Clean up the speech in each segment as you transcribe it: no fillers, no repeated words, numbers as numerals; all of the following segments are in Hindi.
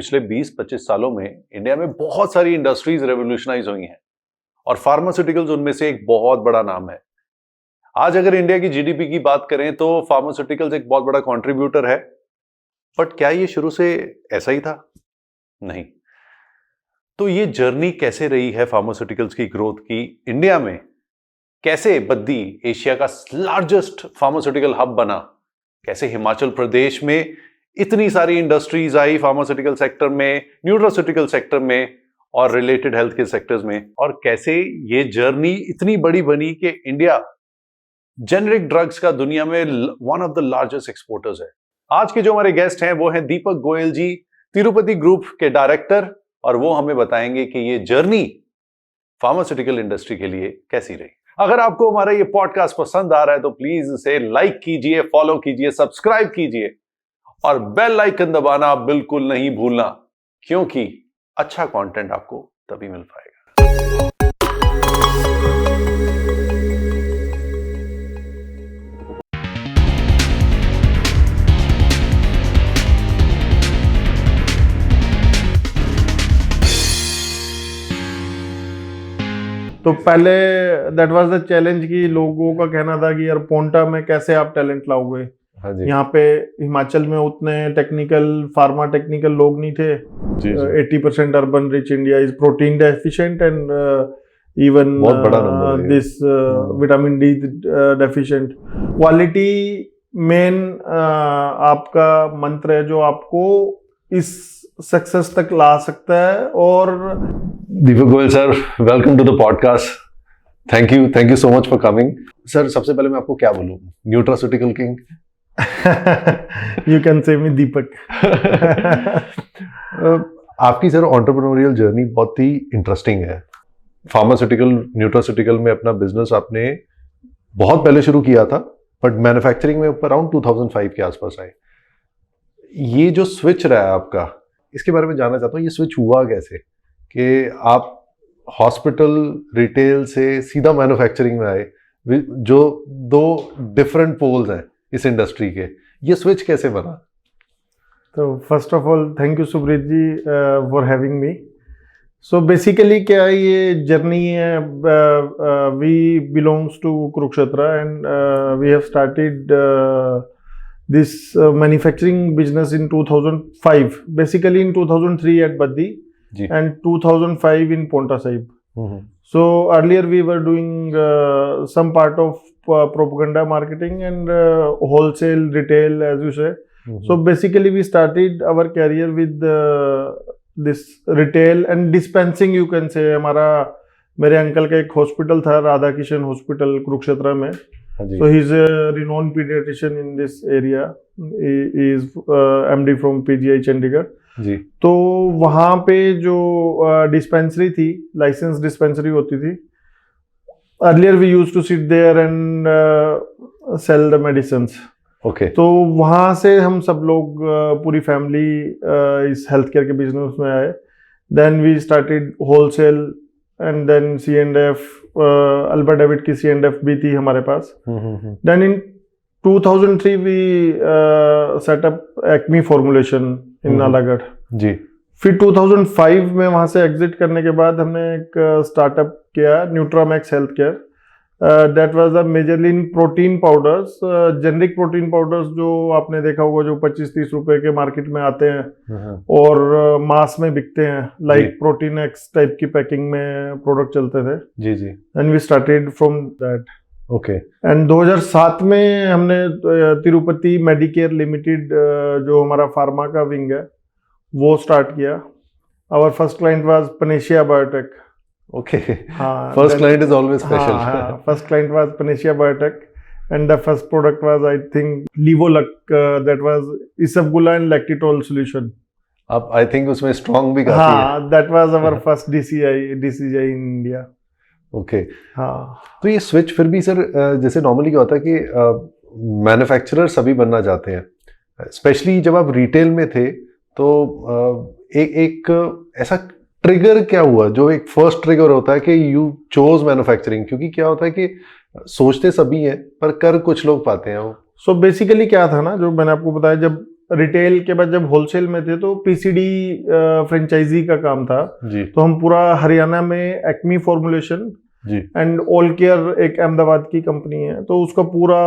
पिछले 20-25 सालों में इंडिया में बहुत सारी इंडस्ट्रीज रेवोल्यूशनाइज हुई हैं और फार्मास्यूटिकल्स उनमें से एक बहुत बड़ा नाम है। आज अगर इंडिया की जीडीपी की बात करें तो फार्मास्यूटिकल्स एक बहुत बड़ा कंट्रीब्यूटर है। बट क्या ये शुरू से ऐसा ही था? नहीं। तो ये जर्नी कैसे रही है फार्मास्यूटिकल्स की ग्रोथ की इंडिया में? कैसे बद्दी एशिया का लार्जेस्ट फार्मास्यूटिकल हब बना? कैसे हिमाचल प्रदेश में इतनी सारी इंडस्ट्रीज आई फार्मास्यूटिकल सेक्टर में, न्यूट्रास्यूटिकल सेक्टर में और रिलेटेड हेल्थ केयर सेक्टर्स में? और कैसे ये जर्नी इतनी बड़ी बनी कि इंडिया जेनरिक ड्रग्स का दुनिया में one of the largest exporters है? आज के जो हमारे गेस्ट हैं वो हैं दीपक गोयल जी, तिरुपति ग्रुप के डायरेक्टर, और वो हमें बताएंगे कि ये जर्नी फार्मास्यूटिकल इंडस्ट्री के लिए कैसी रही। अगर आपको हमारा ये पॉडकास्ट पसंद आ रहा है तो प्लीज इसे लाइक कीजिए, फॉलो कीजिए, सब्सक्राइब कीजिए और बेल आइकन दबाना बिल्कुल नहीं भूलना, क्योंकि अच्छा कंटेंट आपको तभी मिल पाएगा। तो पहले दैट वाज द चैलेंज कि लोगों का कहना था कि यार पोंटा में कैसे आप टैलेंट लाओगे। हाँ जी। यहाँ पे हिमाचल में उतने फार्मा टेक्निकल लोग नहीं थे। 80% urban rich India is protein deficient and even this vitamin D deficient. Quality main आपका मंत्र है जो आपको इस सक्सेस तक ला सकता है। और Deepak Goyal sir, welcome to the podcast. Thank you so much for coming. Sir, सबसे पहले मैं आपको क्या बोलूं, न्यूट्रास्यूटिकल किंग? यू कैन से मी दीपक। आपकी सर एंटरप्रेन्योरियल जर्नी बहुत ही इंटरेस्टिंग है। फार्मास्यूटिकल, न्यूट्रास्यूटिकल में अपना बिजनेस आपने बहुत पहले शुरू किया था, बट मैन्युफैक्चरिंग में अराउंड 2005 के आसपास आए। ये जो स्विच रहा है आपका, इसके बारे में जानना चाहता हूँ। ये स्विच हुआ कैसे कि आप हॉस्पिटल रिटेल से सीधा मैन्युफैक्चरिंग में आए, जो दो डिफरेंट पोल्स हैं इस इंडस्ट्री के? ये स्विच कैसे बना? तो first of all thank you Subreet ji for having me. So basically क्या ये जर्नी है, we belongs to Kurukshetra and we have started this manufacturing business in 2005, basically in 2003 at Baddi and 2005 in Ponta Sahib. So earlier we were doing some part of propaganda marketing and wholesale retail, as you say. So basically we started our career with this retail and dispensing, you can say. मेरे अंकल का एक हॉस्पिटल था, राधा किशन हॉस्पिटल कुरुक्षेत्र में. So he's a renowned pediatrician in this area. He is MD from PGI Chandigarh. जी. तो वहाँ पे जो डिस्पेंसरी थी, लाइसेंस डिस्पेंसरी होती थी. Earlier we used to sit there and sell the medicines. Okay. तो वहाँ से हम सब लोग पूरी फैमिली इस हेल्थ केयर के बिजनेस में आए. Then we started wholesale and then C&F. Alba David की C&F भी थी हमारे पास. Then in 2003 we set up Acme formulation in Nalagarh. जी. फिर 2005 में वहाँ से एग्जिट करने के बाद हमने एक स्टार्टअप किया, Nutramax health care. That was the majorly in protein powders, generic protein powders जो आपने देखा होगा, जो 25-30 रुपए के मार्केट में आते हैं और मास में बिकते हैं, लाइक प्रोटीन एक्स टाइप की पैकिंग में प्रोडक्ट चलते थे. जी जी. And we started from that. Okay. And 2007 में हमने तिरुपति मेडिकेयर लिमिटेड, जो हमारा फार्मा का विंग है, वो स्टार्ट किया. Our first client was Panacea Biotec. Okay. हाँ, first client is always special. हाँ, first client was Panacea Biotech, and the first product was, I think, Levolac. That was Isabgula and Lactitol solution. अब I think उसमें strong भी काफी है. हाँ, that was our first DCI in India. Okay. हाँ. तो ये switch फिर भी सर, जैसे normally क्या होता है कि मैन्युफैक्चरर सभी बनना चाहते हैं, स्पेशली जब आप रिटेल में थे, तो एक ऐसा ट्रिगर क्या हुआ जो एक फर्स्ट ट्रिगर होता है कि यू चोज मैन्युफैक्चरिंग? क्योंकि क्या होता है कि सोचते सभी हैं पर कर कुछ लोग पाते हैं वो. सो बेसिकली क्या था ना, जो मैंने आपको बताया, जब रिटेल के बाद जब होलसेल में थे तो पीसीडी फ्रेंचाइजी का काम था जी तो हम पूरा हरियाणा में Acme formulation ji and all care एक अहमदाबाद की कंपनी है तो उसका पूरा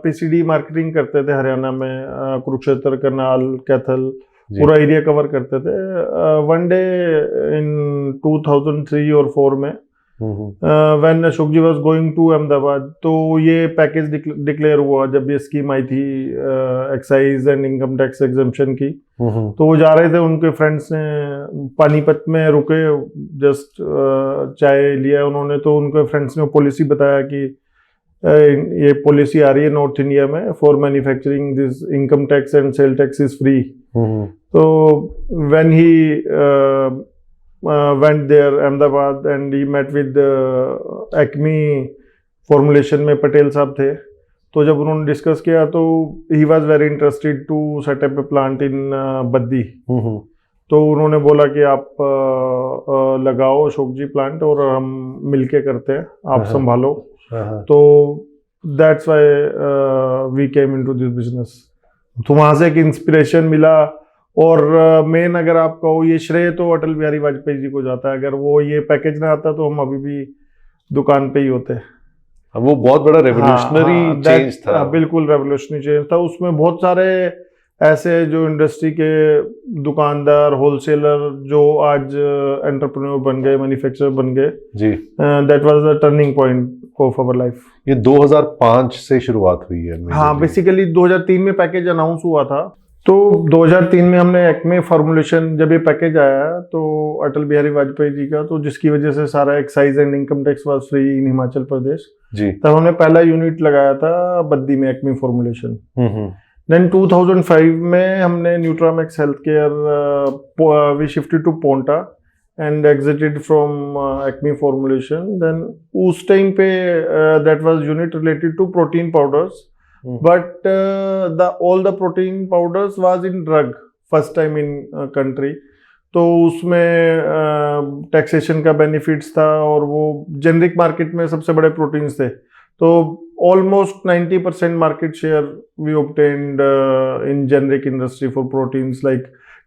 पीसीडी मार्केटिंग करते थे हरियाणा में कुरुक्षेत्र करनाल कैथल जी पूरा एरिया कवर करते थे वन डे इन 2003 और 4 में when Ashok ji was going to Ahmedabad तो ये पैकेज डिक्लेयर हुआ जब ये स्कीम आई थी excise and income tax exemption की तो वो जा रहे थे उनके फ्रेंड्स ने पानीपत में रुके जस्ट चाय लिया उन्होंने तो उनके फ्रेंड्स ने पॉलिसी बताया कि ये पॉलिसी आ रही है नॉर्थ इंडिया में for manufacturing this income tax and sale tax is free तो when he went there Ahmedabad and he met with Acme formulation में पटेल साहब थे तो जब उन्होंने डिस्कस किया तो he was very interested to set up a plant in Baddi तो उन्होंने बोला कि आप लगाओ अशोक जी प्लांट और हम मिलके करते हैं आप संभालो तो that's why we came into this business तो वहाँ से एक इंस्पिरेशन मिला और मेन अगर आप कहो ये श्रेय तो अटल बिहारी वाजपेयी जी को जाता है अगर वो ये पैकेज ना आता तो हम अभी भी दुकान पे ही होते वो बहुत बड़ा रेवोल्यूशनरी चेंज था बिल्कुल रेवोल्यूशनरी चेंज था उसमें बहुत सारे ऐसे जो इंडस्ट्री के दुकानदार होलसेलर जो आज एंटरप्रेन्योर बन गए मैन्युफैक्चरर बन गए जी that was the turning point of our life ये 2005 से शुरुआत हुई है हाँ बेसिकली 2003 में पैकेज अनाउंस हुआ था तो 2003 में हमने एक्मे फॉर्मुलेशन जब ये पैकेज आया तो अटल बिहारी वाजपेयी जी का तो जिसकी वजह से सारा excise and income tax was free in Himachal Pradesh जी तब हमने पहला यूनिट लगाया था बद्दी में एक्मे फॉर्मुलेशन देन 2005 में हमने Nutramax health care we shifted to Paonta and exited from Acme formulation then उस टाइम पे that was unit related to protein powders but all the protein powders was in drug first time in country तो उसमें टैक्सेशन का बेनिफिट्स था और वो जेनरिक मार्केट में सबसे बड़े प्रोटीन्स थे तो almost 90% market share we obtained in generic industry for proteins like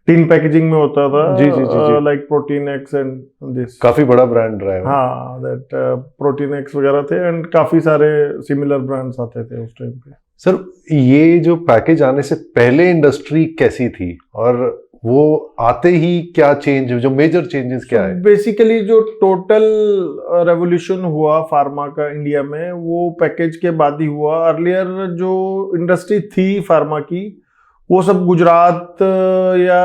tin packaging में होता था जी जी जी like protein X and this काफी बड़ा ब्रांड रहा है हाँ दैट प्रोटीन एक्स वगैरह थे एंड काफी सारे सिमिलर ब्रांड्स आते थे उस टाइम पे सर ये जो पैकेज आने से पहले इंडस्ट्री कैसी थी और वो आते ही क्या चेंज जो मेजर चेंजेस क्या है बेसिकली जो टोटल रेवोल्यूशन हुआ फार्मा का इंडिया में वो पैकेज के बाद ही हुआ अर्लियर जो इंडस्ट्री थी फार्मा की वो सब गुजरात या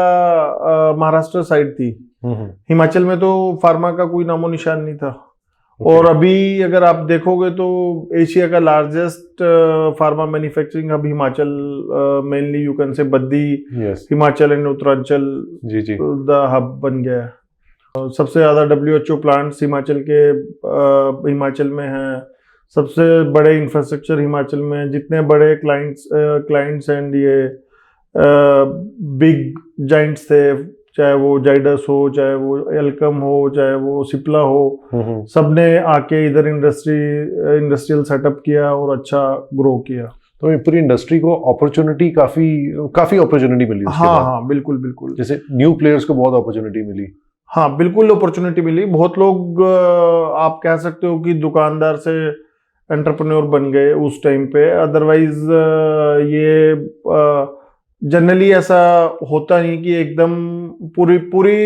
महाराष्ट्र साइड थी हिमाचल में तो फार्मा का कोई नामो निशान नहीं था और अभी अगर आप देखोगे तो एशिया का largest pharma manufacturing hub Himachal mainly you can say Baddi Himachal and Uttaranchal ji ji the hub बन गया है सबसे ज्यादा WHO प्लांट्स हिमाचल के हिमाचल में हैं सबसे बड़े इंफ्रास्ट्रक्चर हिमाचल में जितने बड़े क्लाइंट्स एंड ये बिग जाइंट्स थे चाहे वो जाइडस हो चाहे वो एल्कम हो चाहे वो सिप्ला हो सबने आके इधर इंडस्ट्रियल सेटअप किया और अच्छा ग्रो किया तो पूरी इंडस्ट्री को अपॉर्चुनिटी काफी अपॉर्चुनिटी मिली हाँ बिल्कुल बिल्कुल जैसे न्यू प्लेयर्स को बहुत अपॉर्चुनिटी मिली हाँ बिल्कुल अपॉर्चुनिटी मिली बहुत लोग आप कह सकते हो कि दुकानदार से एंटरप्रेन्योर बन गए उस टाइम पे अदरवाइज ये जनरली ऐसा होता नहीं कि एकदम पूरी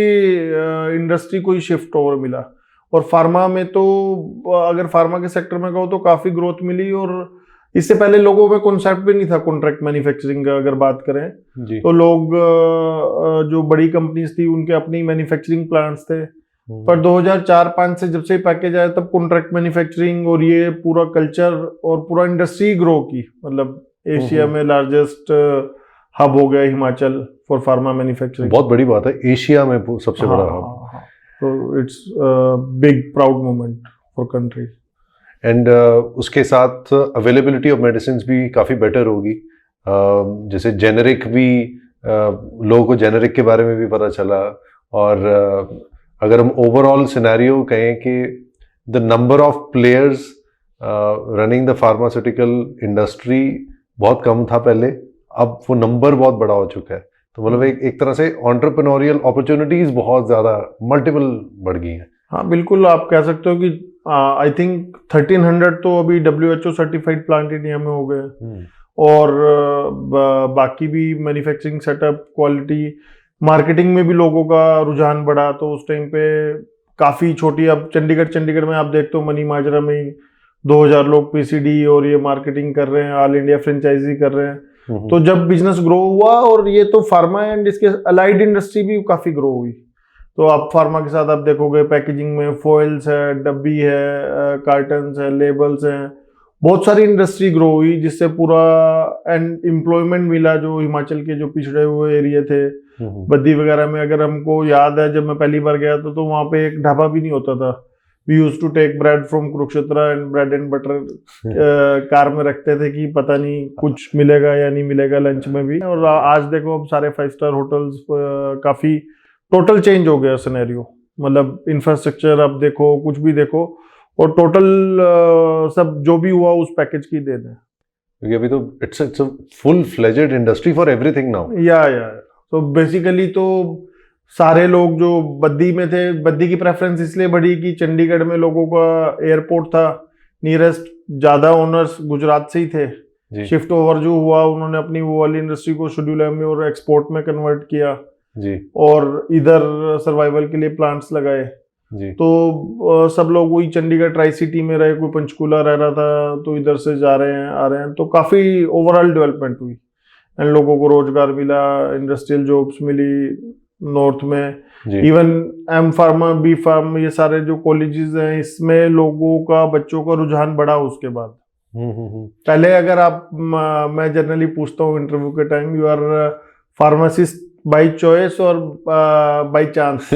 इंडस्ट्री को ही शिफ्ट ओवर मिला और फार्मा में तो अगर फार्मा के सेक्टर में कहो तो काफी ग्रोथ मिली और इससे पहले लोगों में कॉन्सेप्ट भी नहीं था कॉन्ट्रैक्ट मैन्युफैक्चरिंग का अगर बात करें जी। तो लोग जो बड़ी कंपनीज थी उनके अपनी मैन्युफैक्चरिंग प्लांट्स थे पर 2004-05 से जब से पैकेज आया तब कॉन्ट्रैक्ट मैन्युफैक्चरिंग और ये पूरा कल्चर और पूरा इंडस्ट्री ग्रो की मतलब एशिया में लार्जेस्ट हब हो गया हिमाचल फॉर फार्मा मैन्युफैक्चरिंग बहुत बड़ी बात है एशिया में सबसे बड़ा हब तो it's big proud moment for country and उसके साथ अवेलेबिलिटी ऑफ मेडिसिन भी काफ़ी बेटर होगी जैसे जेनेरिक भी लोगों को जेनेरिक के बारे में भी पता चला और अगर हम ओवरऑल सिनेरियो कहें कि the number of players running the pharmaceutical industry बहुत कम था पहले अब वो नंबर बहुत बड़ा हो चुका है, तो मतलब एक तरह से एंटरप्रेन्योरियल अपॉर्चुनिटीज बहुत ज्यादा मल्टीपल बढ़ गई हैं। हाँ बिल्कुल, आप कह सकते हो कि आई थिंक 1300 तो अभी WHO सर्टिफाइड प्लांट इंडिया में हो गए हैं। और बाकी भी मैन्युफैक्चरिंग सेटअप, क्वालिटी, मार्केटिंग में भी लोगों का रुझान बढ़ा। तो उस टाइम पे काफ़ी छोटी, अब चंडीगढ़ में आप देखते हो मनी माजरा में ही 2000 लोग PCD और ये मार्केटिंग कर रहे हैं, ऑल इंडिया फ्रेंचाइजी कर रहे हैं। तो जब बिजनेस ग्रो हुआ, और ये तो फार्मा एंड इसके अलाइड इंडस्ट्री भी काफ़ी ग्रो हुई। तो आप फार्मा के साथ आप देखोगे पैकेजिंग में फॉइल्स है, डब्बी है, कार्टन्स है, लेबल्स हैं, बहुत सारी इंडस्ट्री ग्रो हुई, जिससे पूरा एंड एम्प्लॉयमेंट मिला। जो हिमाचल के जो पिछड़े हुए एरिया थे, बद्दी वगैरह में, अगर हमको याद है जब मैं पहली बार गया तो वहाँ पे एक ढाबा भी नहीं होता था। We use to take bread from Kurukshetra and bread and butter car में रखते थे कि पता नहीं कुछ मिलेगा या नहीं मिलेगा लंच में भी। और आज देखो अब सारे 5 स्टार होटल्स, काफी टोटल चेंज हो गया सिनेरियो। मतलब इंफ्रास्ट्रक्चर अब देखो, कुछ भी देखो, और टोटल सब जो भी हुआ उस पैकेज की देन है। क्योंकि अभी तो it's a full fledged industry for everything now. या तो बेसिकली तो सारे लोग जो बद्दी में थे, बद्दी की प्रेफरेंस इसलिए बढ़ी कि चंडीगढ़ में लोगों का एयरपोर्ट था नियरेस्ट, ज्यादा ओनर्स गुजरात से ही थे। शिफ्ट ओवर जो हुआ, उन्होंने अपनी वो वाली इंडस्ट्री को शेड्यूल में और एक्सपोर्ट में कन्वर्ट किया जी, और इधर सर्वाइवल के लिए प्लांट्स लगाए जी। तो सब लोग वही चंडीगढ़ ट्राई सिटी में रहे, कोई पंचकूला रह रहा था तो इधर से जा रहे हैं, आ रहे हैं। तो काफी ओवरऑल डेवलपमेंट हुई एंड लोगों को रोजगार मिला, इंडस्ट्रियल जॉब्स मिली नॉर्थ में। Even M pharma, B pharm, ये सारे जो कॉलेजेस हैं, इसमें लोगों का, बच्चों का रुझान बढ़ा उसके बाद। पहले अगर आप, मैं जनरली पूछता हूँ इंटरव्यू के time, you are pharmacist by choice और बाय चांस।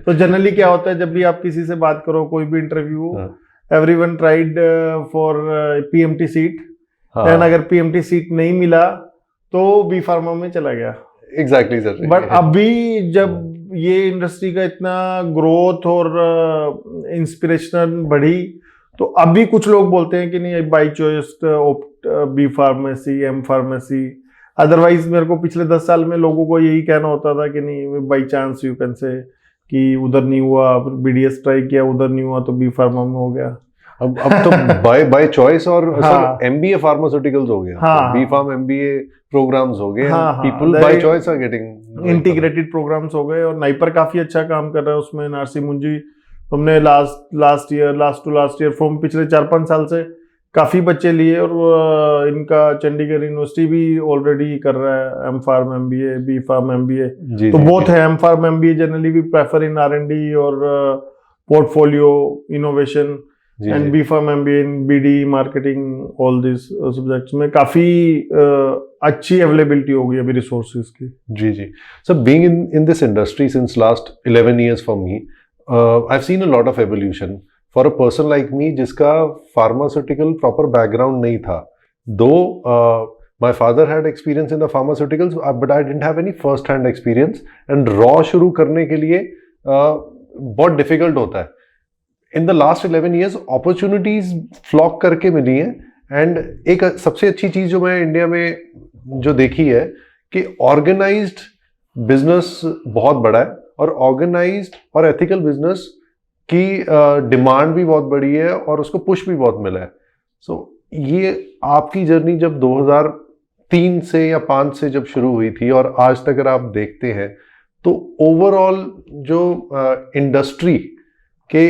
तो जनरली क्या होता है, जब भी आप किसी से बात करो, कोई भी interview, everyone tried for PMT seat, and अगर PMT सीट नहीं मिला तो बी फार्मा में चला गया। Exactly sir. बट अभी जब ये इंडस्ट्री का इतना ग्रोथ और इंस्पिरेशन बढ़ी, तो अभी कुछ लोग बोलते हैं कि नहीं, by choice B pharmacy, M pharmacy. Otherwise मेरे को पिछले 10 साल में लोगों को यही कहना होता था कि नहीं, बाई चांस यू कैन से, कि उधर नहीं हुआ, BDS ट्राई किया, उधर नहीं हुआ तो बी फार्मा में हो गया। अब तो बाय चॉइस और MBA फार्मास्यूटिकल्स हो गया, बी फार्म MBA प्रोग्राम्स हो गए, people by choice are getting integrated programmes हो गए। और नाइपर काफी अच्छा काम कर रहा है उसमें। नारसी मुंजी हमने last to last year from पिछले 4-5 साल से काफी बच्चे लिए, और इनका चंडीगढ़ यूनिवर्सिटी भी ऑलरेडी कर रहा है M pharm MBA, B pharm MBA। तो बोथ है, M pharm MBA generally we prefer in R&D और portfolio innovation, and B pharm MBA in BD marketing, all this subjects में काफी अच्छी अवेलेबिलिटी हो गई अभी रिसोर्सेज की। जी। So being in this industry since last 11 years for me, I have seen a lot of evolution for a person like me जिसका फार्मास्यूटिकल प्रॉपर बैकग्राउंड नहीं था। Though my father had experience in the pharmaceuticals, but I didn't have any first hand experience, and raw शुरू करने के लिए बहुत डिफिकल्ट होता है। In the last 11 years opportunities flock करके मिली हैं, एंड एक सबसे अच्छी चीज जो मैं इंडिया में जो देखी है कि ऑर्गेनाइज्ड बिजनेस बहुत बड़ा है, और ऑर्गेनाइज्ड और एथिकल बिजनेस की डिमांड भी बहुत बड़ी है, और उसको पुश भी बहुत मिला है। सो ये आपकी जर्नी जब 2003 से या 5 से जब शुरू हुई थी और आज तक अगर आप देखते हैं, तो ओवरऑल जो इंडस्ट्री के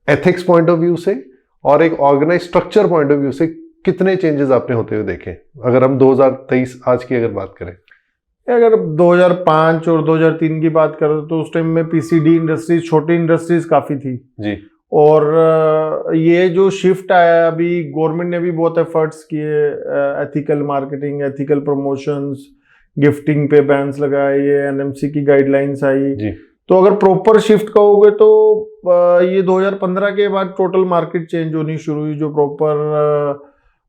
एथिक्स पॉइंट ऑफ व्यू से और एक organise structure point of view से कितने चेंजेस आपने होते हुए देखे, अगर हम 2023 आज की अगर बात करें? अगर 2005 और 2003 की बात करें तो उस टाइम में PCD इंडस्ट्रीज, छोटी इंडस्ट्रीज काफी थी जी। और ये जो शिफ्ट आया, अभी गवर्नमेंट ने भी बहुत एफर्ट्स किए, ethical marketing, ethical promotions, gifting पे बैन्स लगाए, ये NMC की गाइडलाइंस आई जी। तो अगर प्रॉपर शिफ्ट कहोगे तो ये 2015 के बाद टोटल मार्केट चेंज होनी शुरू हुई। जो प्रॉपर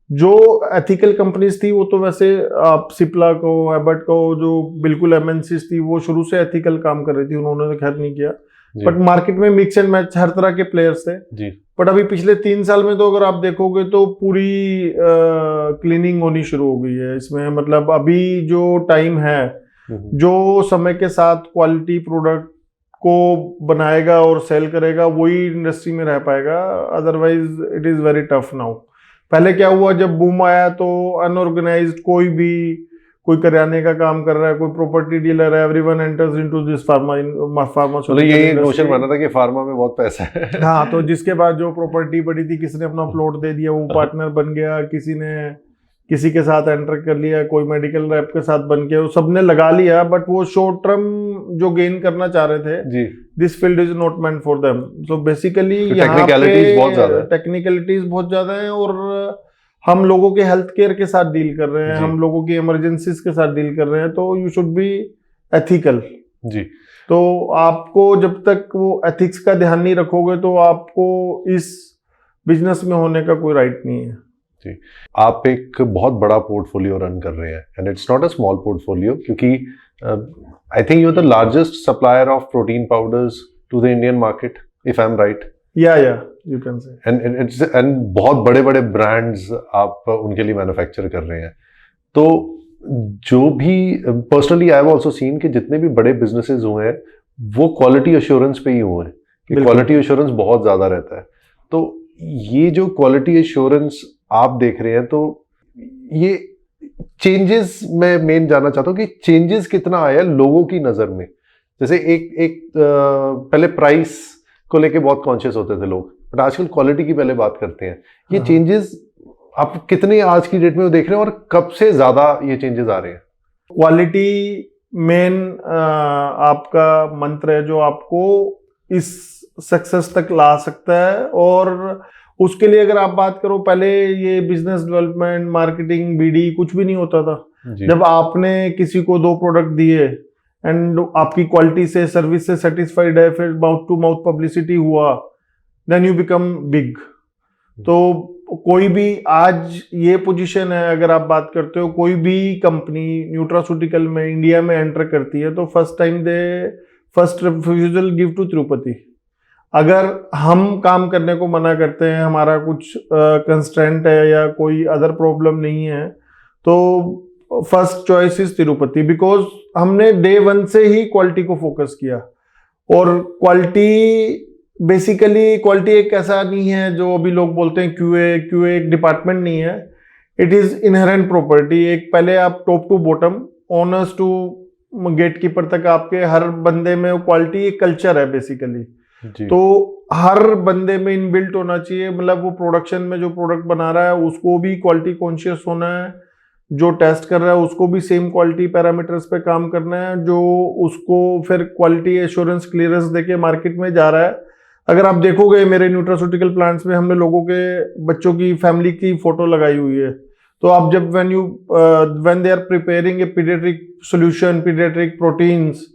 जो एथिकल कंपनीज थी, वो तो वैसे आप सिप्ला को, एबट को, जो बिल्कुल MNCs थी, वो शुरू से एथिकल काम कर रही थी, उन्होंने तो खैर नहीं किया। बट मार्केट में मिक्स एंड मैच हर तरह के प्लेयर्स थे जी। बट अभी पिछले 3 साल में तो अगर आप देखोगे तो पूरी क्लीनिंग होनी शुरू हो गई है इसमें। मतलब अभी जो टाइम है, जो समय के साथ क्वालिटी प्रोडक्ट को बनाएगा और सेल करेगा वही इंडस्ट्री में रह पाएगा, otherwise it is very tough now. पहले क्या हुआ, जब बूम आया तो अनऑर्गेनाइज्ड कोई करियाने का काम कर रहा है, कोई प्रॉपर्टी डीलर है, everyone enters into this pharmaceutical यही नोशन बना था कि फार्मा में बहुत पैसा है। हाँ, तो जिसके बाद जो प्रॉपर्टी पड़ी थी किसी ने अपना प्लॉट दे दिया, वो पार्टनर बन गया, किसी ने किसी के साथ एंटर कर लिया, कोई मेडिकल रैप के साथ बन के, वो सबने लगा लिया। बट वो शॉर्ट टर्म जो गेन करना चाह रहे थे जी, this field is not meant for them. So basically technicalities बहुत ज्यादा है और हम लोगों के हेल्थ केयर के साथ डील कर रहे हैं, हम लोगों की इमरजेंसीज के साथ डील कर रहे हैं, तो यू शुड बी एथिकल जी। तो आपको जब तक वो एथिक्स का ध्यान नहीं रखोगे तो आपको इस बिजनेस में होने का कोई राइट नहीं है। जी, आप एक बहुत बड़ा पोर्टफोलियो रन कर रहे हैं and it's not a small portfolio, क्योंकि I think you are the largest supplier of protein powders to the Indian market, if I am right. या यू कैन से। एंड बहुत बड़े बड़े ब्रांड्स आप उनके लिए मैन्युफैक्चर कर रहे हैं। तो जो भी personally I have also seen कि जितने भी बड़े बिजनेसेस हुए हैं वो क्वालिटी अश्योरेंस पे ही हुए हैं, कि क्वालिटी अश्योरेंस बहुत ज्यादा रहता है। तो ये जो क्वालिटी अश्योरेंस आप देख रहे हैं, तो ये चेंजेस मैं मेन जानना चाहता हूँ कि चेंजेस कितना आया लोगों की नजर में। जैसे एक पहले प्राइस को लेके बहुत कॉन्शियस होते थे लोग, बट आजकल क्वालिटी की पहले बात करते हैं। ये चेंजेस आप कितने आज की डेट में देख रहे हैं और कब से ज्यादा ये चेंजेस आ रहे हैं? क्वालिटी मेन आपका मंत्र है जो आपको इस सक्सेस तक ला सकता है। और उसके लिए अगर आप बात करो, पहले ये बिजनेस डेवलपमेंट, मार्केटिंग, बीडी कुछ भी नहीं होता था। जब आपने किसी को 2 प्रोडक्ट दिए एंड आपकी क्वालिटी से, सर्विस से सेटिस्फाइड है, फिर माउथ टू माउथ पब्लिसिटी हुआ, देन यू बिकम बिग। तो कोई भी आज ये पोजीशन है, अगर आप बात करते हो कोई भी कंपनी न्यूट्रास्यूटिकल में इंडिया में एंटर करती है तो first refusal give to Tirupati. अगर हम काम करने को मना करते हैं, हमारा कुछ कंस्ट्रेंट है या कोई अदर प्रॉब्लम नहीं है, तो first choice is Tirupati, because हमने डे 1 से ही क्वालिटी को फोकस किया। और क्वालिटी बेसिकली, क्वालिटी एक ऐसा नहीं है जो अभी लोग बोलते हैं क्यूए एक डिपार्टमेंट नहीं है, इट इज इनहेरेंट प्रॉपर्टी। एक पहले आप top to bottom, owners to gate keeper तक आपके हर बंदे में क्वालिटी एक कल्चर है बेसिकली। तो हर बंदे में इनबिल्ट होना चाहिए। मतलब वो प्रोडक्शन में जो प्रोडक्ट बना रहा है उसको भी क्वालिटी कॉन्शियस होना है, जो टेस्ट कर रहा है उसको भी सेम क्वालिटी पैरामीटर्स पे काम करना है, जो उसको फिर क्वालिटी एश्योरेंस क्लियरेंस देके मार्केट में जा रहा है। अगर आप देखोगे मेरे न्यूट्रास्यूटिकल प्लांट्स में हमने लोगों के बच्चों की फैमिली की फोटो लगाई हुई है। तो आप जब when they are preparing a pediatric solution, pediatric proteins,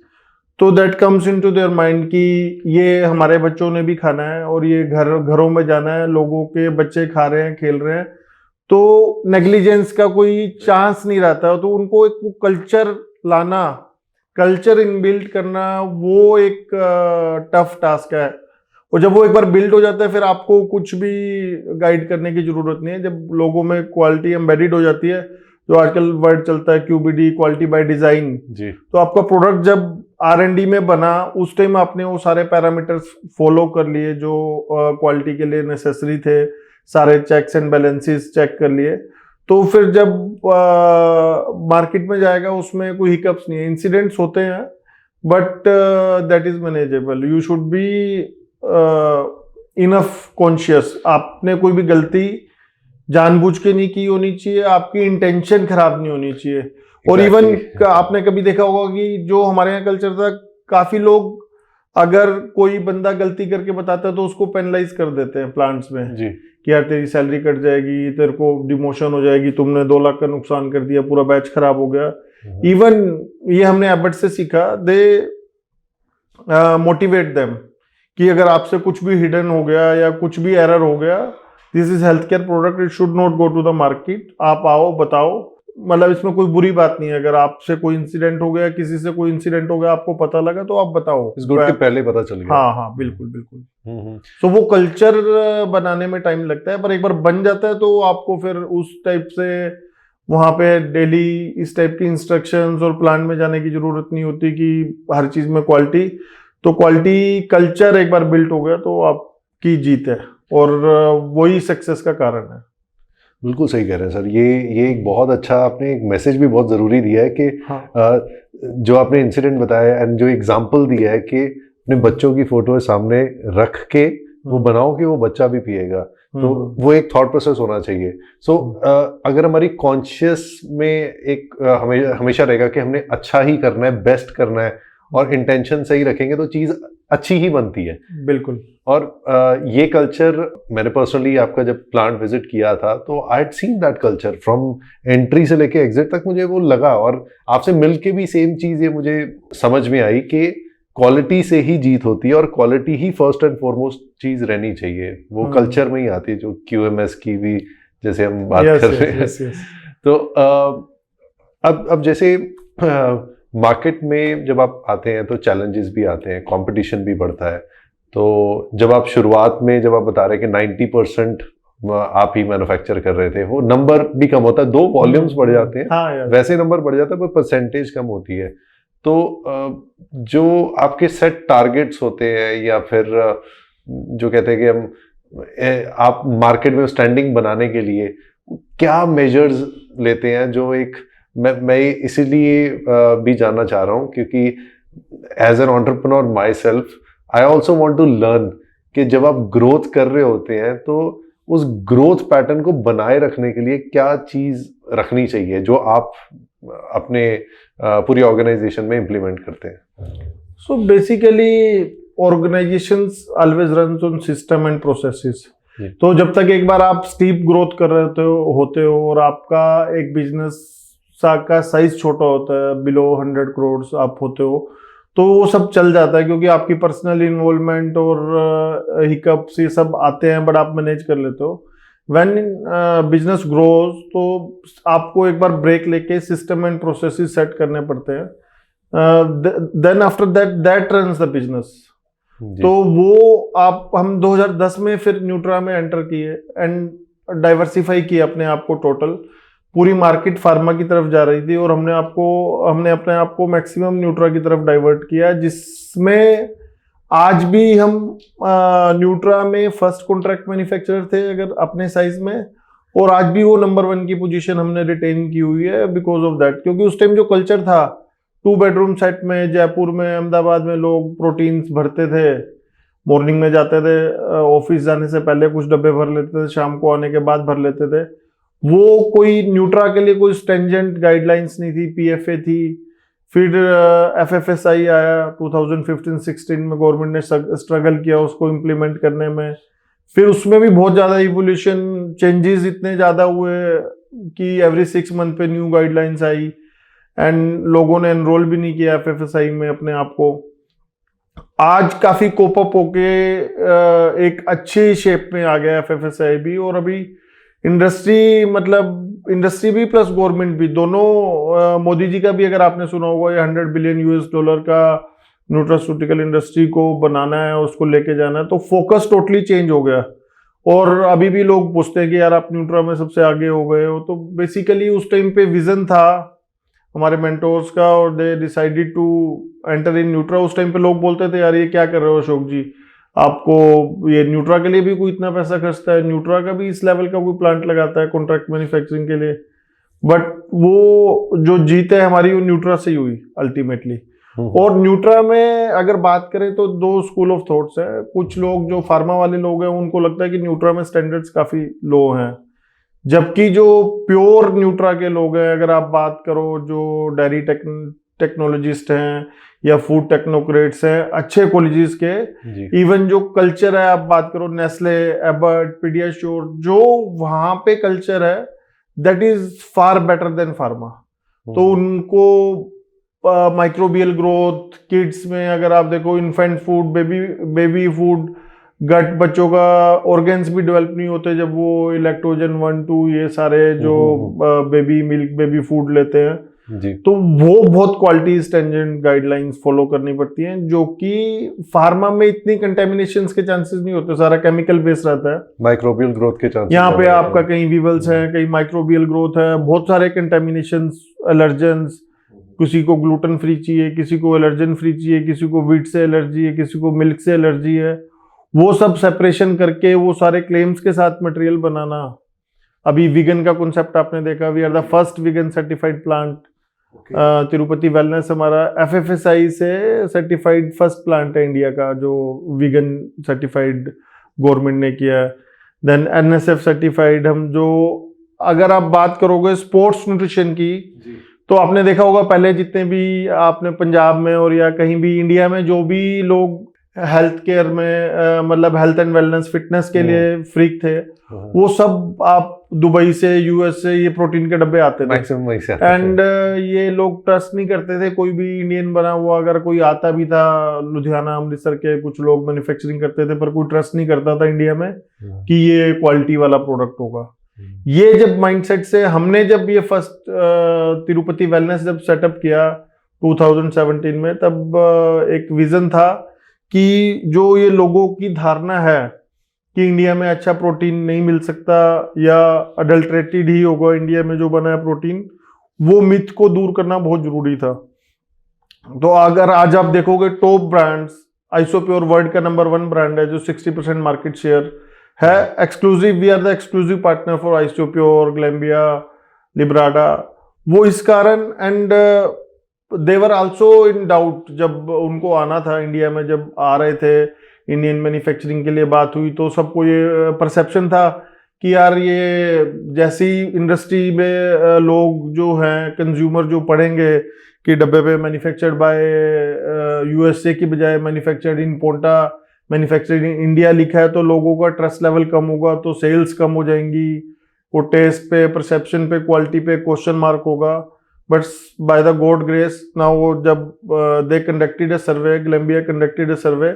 तो that comes into their mind कि ये हमारे बच्चों ने भी खाना है और ये घरों में जाना है, लोगों के बच्चे खा रहे हैं, खेल रहे हैं, तो नेग्लिजेंस का कोई चांस नहीं रहता। तो उनको एक कल्चर लाना, कल्चर इनबिल्ट करना, वो एक टफ टास्क है। और जब वो एक बार बिल्ड हो जाता है फिर आपको कुछ भी गाइड करने की जरूरत नहीं है। जब लोगों में क्वालिटी एम्बेडेड हो जाती है, जो आजकल वर्ड चलता है क्यूबीडी, क्वालिटी बाय डिजाइन, तो आपका प्रोडक्ट जब R&D में बना उस टाइम आपने वो सारे पैरामीटर्स फॉलो कर लिए जो क्वालिटी के लिए नेसेसरी थे, सारे चेक्स एंड बैलेंसेस चेक कर लिए। तो फिर जब मार्केट में जाएगा उसमें कोई हिकअप्स नहीं है। इंसिडेंट्स होते हैं but that is manageable. You should be enough conscious. आपने कोई भी गलती जानबूझ के नहीं की होनी चाहिए, आपकी इंटेंशन खराब नहीं होनी चाहिए। और इवन आपने कभी देखा होगा कि जो हमारे यहाँ कल्चर था, काफी लोग अगर कोई बंदा गलती करके बताता है तो उसको पेनलाइज कर देते हैं प्लांट्स में जी, कि यार तेरी सैलरी कट जाएगी, तेरे को डिमोशन हो जाएगी, तुमने 2 लाख का नुकसान कर दिया, पूरा बैच खराब हो गया। इवन ये हमने एबट से सीखा, दे मोटिवेट देम कि अगर आपसे कुछ भी हिडन हो गया या कुछ भी एरर हो गया, this is health care product, it should not go to the market. आप आओ, बताओ, मतलब इसमें कोई बुरी बात नहीं है, अगर आपसे कोई इंसिडेंट हो गया, किसी से कोई इंसिडेंट हो गया, आपको पता लगा तो आप बताओ। इस गुड के पहले पता चल गया। हाँ हाँ, बिल्कुल बिल्कुल। तो वो कल्चर बनाने में टाइम लगता है, पर एक बार बन जाता है तो आपको फिर उस टाइप से वहां पे डेली इस टाइप की इंस्ट्रक्शंस और प्लान में जाने की जरूरत नहीं होती कि हर चीज में क्वालिटी। तो क्वालिटी कल्चर एक बार बिल्ट हो गया तो आपकी जीत है, और वही सक्सेस का कारण है। बिल्कुल सही कह रहे हैं सर। ये एक बहुत अच्छा, आपने एक मैसेज भी बहुत ज़रूरी दिया है कि हाँ। जो आपने इंसिडेंट बताया एंड जो एग्जांपल दिया है कि अपने बच्चों की फोटो सामने रख के वो बनाओ कि वो बच्चा भी पिएगा, तो वो एक थॉट प्रोसेस होना चाहिए। सो अगर हमारी कॉन्शियस में एक हमेशा रहेगा कि हमने अच्छा ही करना है, बेस्ट करना है, और इंटेंशन सही रखेंगे तो चीज़ अच्छी ही बनती है। बिल्कुल। और ये कल्चर मैंने पर्सनली आपका जब प्लांट विजिट किया था तो I had seen that culture from entry से लेके एग्जिट तक, मुझे वो लगा। और आपसे मिलके भी सेम चीज़ ये मुझे समझ में आई कि क्वालिटी से ही जीत होती है, और क्वालिटी ही फर्स्ट एंड फॉरमोस्ट चीज़ रहनी चाहिए। वो कल्चर में ही आती है, जो QMS की भी जैसे हम बात कर रहे हैं। तो अब जैसे मार्केट में जब आप आते हैं तो चैलेंजेस भी आते हैं, कंपटीशन भी बढ़ता है। तो जब आप शुरुआत में जब आप बता रहे हैं कि 90% आप ही मैन्युफैक्चर कर रहे थे, वो नंबर भी कम होता है, दो वॉल्यूम्स बढ़ जाते हैं। हाँ, वैसे नंबर बढ़ जाता है पर परसेंटेज कम होती है। तो जो आपके सेट टारगेट्स होते हैं, या फिर जो कहते हैं कि हम आप मार्केट में स्टैंडिंग बनाने के लिए क्या मेजर्स लेते हैं, जो एक मैं इसीलिए भी जानना चाह रहा हूँ क्योंकि as an entrepreneur myself I also want to learn कि जब आप ग्रोथ कर रहे होते हैं तो उस ग्रोथ पैटर्न को बनाए रखने के लिए क्या चीज रखनी चाहिए जो आप अपने पूरी ऑर्गेनाइजेशन में इम्प्लीमेंट करते हैं। So basically organisations always runs on system and processes. तो जब तक एक बार आप स्टीप ग्रोथ कर रहे होते हो और आपका एक बिजनेस का साइज छोटा होता है, बिलो 100 करोड़ आप होते हो, तो वो सब चल जाता है क्योंकि आपकी पर्सनल इन्वॉल्वमेंट और हिकअप्स ये सब आते हैं, बट आप मैनेज कर लेते हो। व्हेन बिजनेस ग्रोज तो आपको एक बार ब्रेक लेके सिस्टम एंड प्रोसेसेस सेट करने पड़ते हैं, then after that runs the business. तो वो हम 2010 में फिर न्यूट्रा में एंटर किए एंड डाइवर्सिफाई किया अपने आप को। टोटल पूरी मार्केट फार्मा की तरफ जा रही थी और हमने अपने आप को मैक्सिमम न्यूट्रा की तरफ डाइवर्ट किया, जिसमें आज भी हम न्यूट्रा में फर्स्ट कॉन्ट्रैक्ट मैन्युफैक्चरर थे अगर अपने साइज में, और आज भी वो नंबर 1 की पोजीशन हमने रिटेन की हुई है बिकॉज ऑफ दैट। क्योंकि उस टाइम जो कल्चर था, 2 बेडरूम सेट में जयपुर में, अहमदाबाद में लोग प्रोटीन्स भरते थे, मॉर्निंग में जाते थे, ऑफिस जाने से पहले कुछ डब्बे भर लेते थे, शाम को आने के बाद भर लेते थे। वो कोई न्यूट्रा के लिए कोई स्ट्रेंजेंट गाइडलाइंस नहीं थी, PFA थी, फिर FFSI आया 2015-16 में, गवर्नमेंट ने स्ट्रगल किया उसको इम्प्लीमेंट करने में। फिर उसमें भी बहुत ज़्यादा इवोल्यूशन, चेंजेस इतने ज़्यादा हुए कि एवरी 6 मंथ पे न्यू गाइडलाइंस आई, एंड लोगों ने एनरोल भी नहीं किया FFSI में अपने आप को। आज काफ़ी कोप अप होके एक अच्छी शेप में आ गया FFSI भी, और अभी इंडस्ट्री भी प्लस गवर्नमेंट भी दोनों, मोदी जी का भी अगर आपने सुना होगा, ये $100 बिलियन का न्यूट्रास्यूटिकल इंडस्ट्री को बनाना है, उसको लेके जाना है, तो फोकस टोटली चेंज हो गया। और अभी भी लोग पूछते हैं कि यार आप न्यूट्रा में सबसे आगे हो गए हो, तो बेसिकली उस टाइम पे विजन था हमारे मेंटोर्स का, और they decided to enter in nutra. उस टाइम पे लोग बोलते थे यार ये क्या कर रहे हो अशोक जी, आपको ये न्यूट्रा के लिए भी कोई इतना पैसा खर्चता है, न्यूट्रा का भी इस लेवल का कोई प्लांट लगाता है कॉन्ट्रैक्ट मैन्युफैक्चरिंग के लिए। बट वो जो जीत है हमारी, वो न्यूट्रा से ही हुई अल्टीमेटली। और न्यूट्रा में अगर बात करें तो 2 स्कूल ऑफ थॉट्स है। कुछ लोग जो फार्मा वाले लोग हैं उनको लगता है कि न्यूट्रा में स्टैंडर्ड्स काफी लो हैं, जबकि जो प्योर न्यूट्रा के लोग हैं, अगर आप बात करो जो डेयरी टेक्नोलॉजिस्ट हैं या फूड टेक्नोक्रेट्स हैं अच्छे कॉलेजेस के, इवन जो कल्चर है, आप बात करो नेस्ले, एबर्ट, पीडियाश्योर, जो वहां पे कल्चर है that is far better than pharma. तो उनको माइक्रोबियल ग्रोथ, किड्स में अगर आप देखो, इन्फेंट फूड, बेबी फूड, गट बच्चों का ऑर्गन्स भी डेवलप नहीं होते जब वो इलेक्ट्रोजन 1-2 ये सारे जो बेबी मिल्क बेबी फूड लेते हैं जी। तो वो बहुत क्वालिटी स्टैंडर्ड गाइडलाइंस फॉलो करनी पड़ती हैं, जो कि फार्मा में इतनी कंटेमिनेशंस के चांसेस नहीं होते, सारा केमिकल बेस्ड रहता है। माइक्रोबियल ग्रोथ के चांसेस यहाँ पे आपका कहीं वीवल्स हैं, कहीं माइक्रोबियल ग्रोथ है, बहुत सारे कंटेमिनेशंस, एलर्जेंस, किसी को ग्लूटेन फ्री चाहिए, किसी को एलर्जन फ्री चाहिए, किसी को व्हीट से एलर्जी है, किसी को मिल्क से एलर्जी है, वो सब सेपरेशन करके वो सारे क्लेम्स के साथ मटेरियल बनाना। अभी वीगन का कॉन्सेप्ट आपने देखा, we are the first vegan certified plant. Tirupati wellness हमारा FFSI से सर्टिफाइड फर्स्ट प्लांट है इंडिया का जो वीगन सर्टिफाइड गवर्नमेंट ने किया है। देन NSF सर्टिफाइड हम जो, अगर आप बात करोगे स्पोर्ट्स न्यूट्रिशन की तो आपने देखा होगा पहले जितने भी आपने पंजाब में और या कहीं भी इंडिया में जो भी लोग हेल्थ केयर में मतलब हेल्थ एंड वेलनेस फिटनेस के लिए फ्रीक थे, वो सब आप दुबई से US से ये प्रोटीन के डब्बे आते थे मैक्सिमम वहीं से आते थे। एंड ये लोग ट्रस्ट नहीं करते थे कोई भी इंडियन बना हुआ, अगर कोई आता भी था, लुधियाना अमृतसर के कुछ लोग मैन्युफैक्चरिंग करते थे, पर कोई ट्रस्ट नहीं करता था इंडिया में कि ये क्वालिटी वाला प्रोडक्ट होगा। ये जब माइंडसेट से हमने जब ये फर्स्ट तिरुपति वेलनेस जब सेटअप किया 2017 में, तब एक विजन था कि जो ये लोगों की धारणा है कि इंडिया में अच्छा प्रोटीन नहीं मिल सकता या अडल्ट्रेटेड ही होगा इंडिया में जो बना है प्रोटीन, वो मिथ को दूर करना बहुत जरूरी था। तो अगर आज आप देखोगे टॉप ब्रांड्स, आइसोप्योर वर्ल्ड का नंबर 1 ब्रांड है जो 60% मार्केट शेयर है, exclusive, we are the exclusive partner for Isopure, Glanbia, लिब्राडा, वो इस कारण। And they were also in doubt जब उनको आना था इंडिया में, जब आ रहे थे इंडियन मैन्युफैक्चरिंग के लिए बात हुई तो सबको ये परसेप्शन था कि यार ये जैसी इंडस्ट्री में लोग जो हैं कंज्यूमर जो पढ़ेंगे कि डब्बे पे मैन्युफैक्चर्ड बाय USA की बजाय manufactured in Paonta, manufactured in India लिखा है, तो लोगों का ट्रस्ट लेवल कम होगा, तो सेल्स कम हो जाएंगी, वो टेस्ट पे, परसेप्शन पे, क्वालिटी पे क्वेश्चन मार्क होगा। But by the god grace now जब they conducted a survey, Glanbia conducted a survey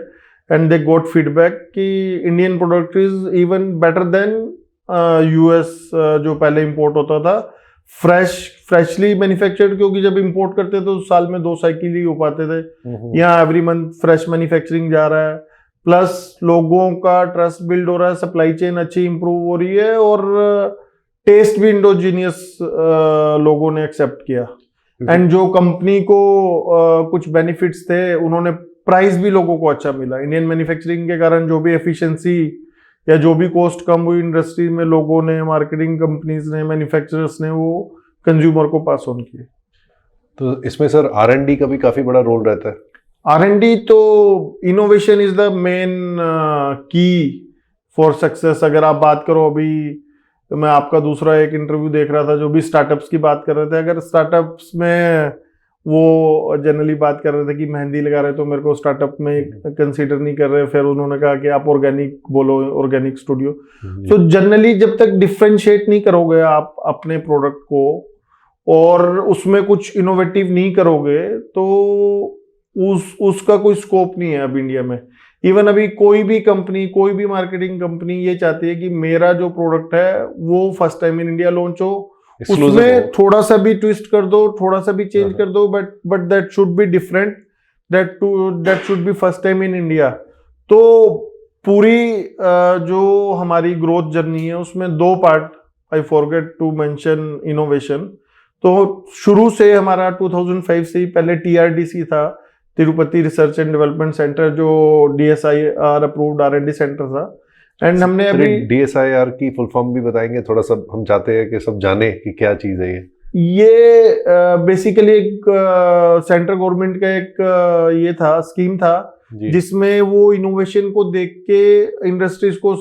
and they got feedback कि Indian product is even better than US जो पहले इंपोर्ट होता था, फ्रेशली मैन्युफैक्चर्ड, क्योंकि जब इंपोर्ट करते थे तो साल में 2 साइकिल ही हो पाते थे, यहाँ एवरी मंथ फ्रेश मैन्युफैक्चरिंग जा रहा है, प्लस लोगों का ट्रस्ट बिल्ड हो रहा है, सप्लाई चेन अच्छी इंप्रूव हो रही है और टेस्ट भी इंडोजीनियस लोगों ने एक्सेप्ट किया। एंड जो कंपनी को कुछ बेनिफिट्स थे, उन्होंने प्राइस भी लोगों को अच्छा मिला इंडियन मैन्युफैक्चरिंग के कारण, जो भी एफिशिएंसी या जो भी कॉस्ट कम हुई इंडस्ट्री में, लोगों ने, मार्केटिंग कंपनीज ने, मैन्युफैक्चरर्स ने वो कंज्यूमर को पास ऑन किए। तो इसमें सर R&D का भी काफी बड़ा रोल रहता है। R&D तो इनोवेशन इज द मेन की फॉर सक्सेस। अगर आप बात करो, अभी तो मैं आपका दूसरा एक इंटरव्यू देख रहा था जो भी स्टार्टअप्स की बात कर रहे थे, अगर स्टार्टअप्स में वो जनरली बात कर रहे थे कि मेहंदी लगा रहे तो मेरे को स्टार्टअप में कंसीडर नहीं कर रहे, फिर उन्होंने कहा कि आप ऑर्गेनिक बोलो, ऑर्गेनिक स्टूडियो। तो जनरली जब तक डिफ्रेंशिएट नहीं करोगे आप अपने प्रोडक्ट को और उसमें कुछ इनोवेटिव नहीं करोगे तो उसका कोई स्कोप नहीं है अब इंडिया में। इवन अभी कोई भी कंपनी, कोई भी मार्केटिंग कंपनी ये चाहती है कि मेरा जो प्रोडक्ट है वो first time in India launch हो, उसमें थोड़ा सा भी ट्विस्ट कर दो, थोड़ा सा भी चेंज कर दो, but that should be different, that should be first time in India. तो पूरी जो हमारी ग्रोथ जर्नी है उसमें 2 part, I forget to mention innovation. तो शुरू से हमारा 2005 से ही पहले TRDC था, Tirupati research and development centre, जो DSIR अप्रूव्ड R&D सेंटर था। एंड हमने अभी DSIR की फुल फॉर्म भी बताएंगे थोड़ा सा, हम चाहते हैं कि सब जाने कि क्या चीज है ये बेसिकली एक सेंट्रल गवर्नमेंट का एक ये था, स्कीम था, जिसमें वो इनोवेशन को देख के इंडस्ट्रीज को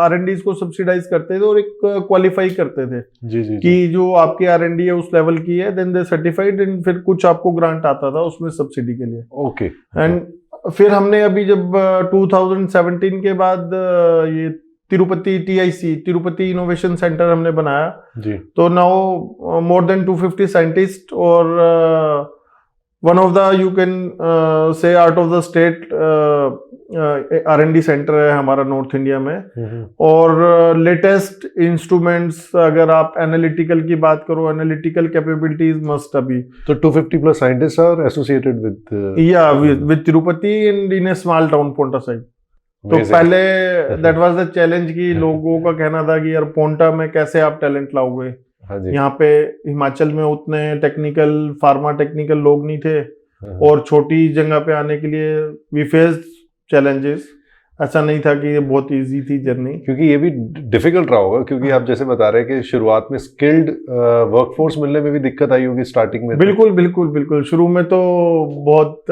R&Ds को सब्सिडाइज करते थे और एक क्वालिफाई करते थे कि जो आपकी R&D है उस लेवल की है, देन दे सर्टिफाइड, एंड फिर कुछ आपको ग्रांट आता था उसमें सब्सिडी के लिए। ओके। एंड फिर हमने अभी जब 2017 के बाद ये Tirupati TIC, Tirupati innovation centre हमने बनाया जी। तो नाउ मोर देन 250 साइंटिस्ट और one of the you can से out of the state R&D centre है हमारा नॉर्थ इंडिया में। और लेटेस्ट इंस्ट्रूमेंट्स, अगर आप एनालिटिकल की बात करो, एनालिटिकल कैपेबिलिटीज मस्ट अभी। तो 250 plus scientist are associated with या with Tirupati and in a small town Paonta Sahib. तो पहले दैट वाज द चैलेंज कि लोगों का कहना था कि यार पोंटा में कैसे आप टैलेंट लाओगे। यहाँ पे हिमाचल में उतने टेक्निकल, फार्मा टेक्निकल लोग नहीं थे, और छोटी जगह पे आने के लिए वी फेस्ड चैलेंजेस। ऐसा नहीं था कि ये बहुत इजी थी जर्नी, क्योंकि ये भी डिफिकल्ट रहा होगा, क्योंकि आप जैसे बता रहे हैं कि शुरुआत में स्किल्ड वर्कफोर्स मिलने में भी दिक्कत आई होगी स्टार्टिंग में। बिल्कुल बिल्कुल बिल्कुल, शुरू में तो बहुत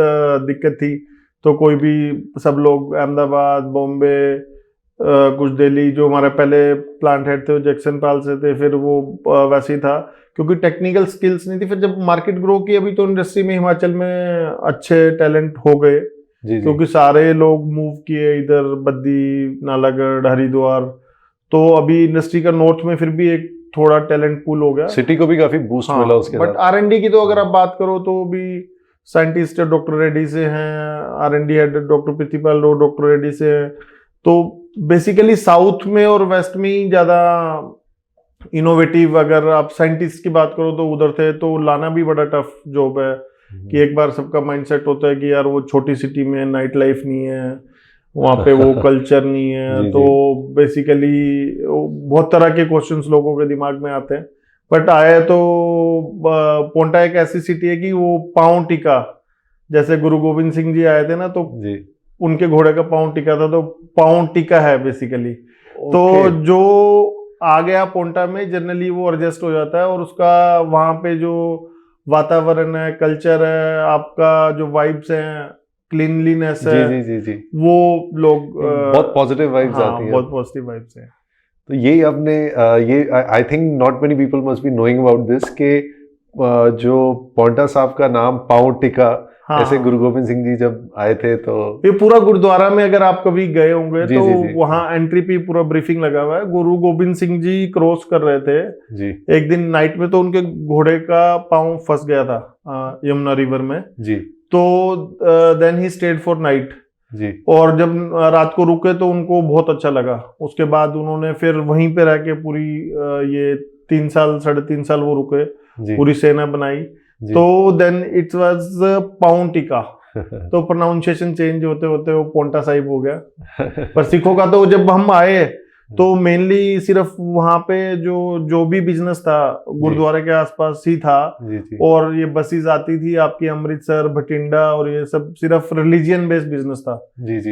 दिक्कत थी। तो कोई भी, सब लोग अहमदाबाद, बॉम्बे, कुछ दिल्ली, जो हमारे पहले प्लांट हेड थे वो जैक्सन पाल से थे, फिर वो वैसे ही था क्योंकि टेक्निकल स्किल्स नहीं थी। फिर जब मार्केट ग्रो की, अभी तो इंडस्ट्री में हिमाचल में अच्छे टैलेंट हो गए, क्योंकि सारे लोग मूव किए इधर, बद्दी, नालागढ़, हरिद्वार। तो अभी इंडस्ट्री का नॉर्थ में फिर भी एक थोड़ा टैलेंट पूल हो गया, सिटी को भी काफी बूस्ट मिला उसके बट R&D की तो अगर आप बात करो तो भी साइंटिस्ट डॉक्टर रेड्डी से हैं, R&D head doctor Pritipal doctor Reddy से हैं। तो बेसिकली साउथ में और वेस्ट में ही ज्यादा इनोवेटिव, अगर आप साइंटिस्ट की बात करो तो उधर थे। तो लाना भी बड़ा टफ जॉब है कि एक बार सबका माइंडसेट होता है कि यार वो छोटी सिटी में नाइट लाइफ नहीं है, वहाँ पे वो कल्चर नहीं है। तो बेसिकली बहुत तरह के क्वेश्चंस लोगों के दिमाग में आते हैं। बट आए तो पोंटा एक ऐसी सिटी है कि वो पाँव टिका, जैसे गुरु गोविंद सिंह जी आए थे ना, तो उनके घोड़े का पाँव टिका था, तो पाँव टिका है बेसिकली। तो जो आ गया पोंटा में जनरली वो एडजस्ट हो जाता है, और उसका वहाँ पे जो वातावरण है, कल्चर है, आपका जो वाइब्स हैं, क्लीनलीनेस है, जी। वो लोग बहुत पॉजिटिव वाइब्स आती हैं। बहुत पॉजिटिव वाइब्स हैं। तो ये आपने ये I think not many people must be knowing about this के जो पोंटा साहब का नाम पाँव टिका, ऐसे गुरु गोविंद सिंह जी जब आए थे, तो ये पूरा गुरुद्वारा में अगर आप कभी गए होंगे तो वहाँ एंट्री पे पूरा ब्रीफिंग लगा हुआ है। गुरु गोविंद सिंह जी क्रॉस कर रहे थे जी, एक दिन नाइट में, तो उनके घोड़े का पाँव फंस गया था यमुना रिवर में जी। तो then he stayed for night जी, और जब रात को रुके तो उनको बहुत अच्छा लगा। उसके बाद उन्होंने फिर वहीं पे रह के पूरी ये 3 साल 3.5 साल वो रुके, पूरी सेना बनाई। तो देन इट वाज पाउंड टिका। तो प्रोनाउंसिएशन चेंज होते होते वो पोंटा साहिब हो गया। पर सिखों का तो जब हम आए तो मेनली सिर्फ वहां पे जो भी बिजनेस था गुरुद्वारे के आसपास ही था। और ये बसेस आती थी आपकी अमृतसर, भटिंडा, और ये सब सिर्फ रिलीजियन बेस्ड बिजनेस था।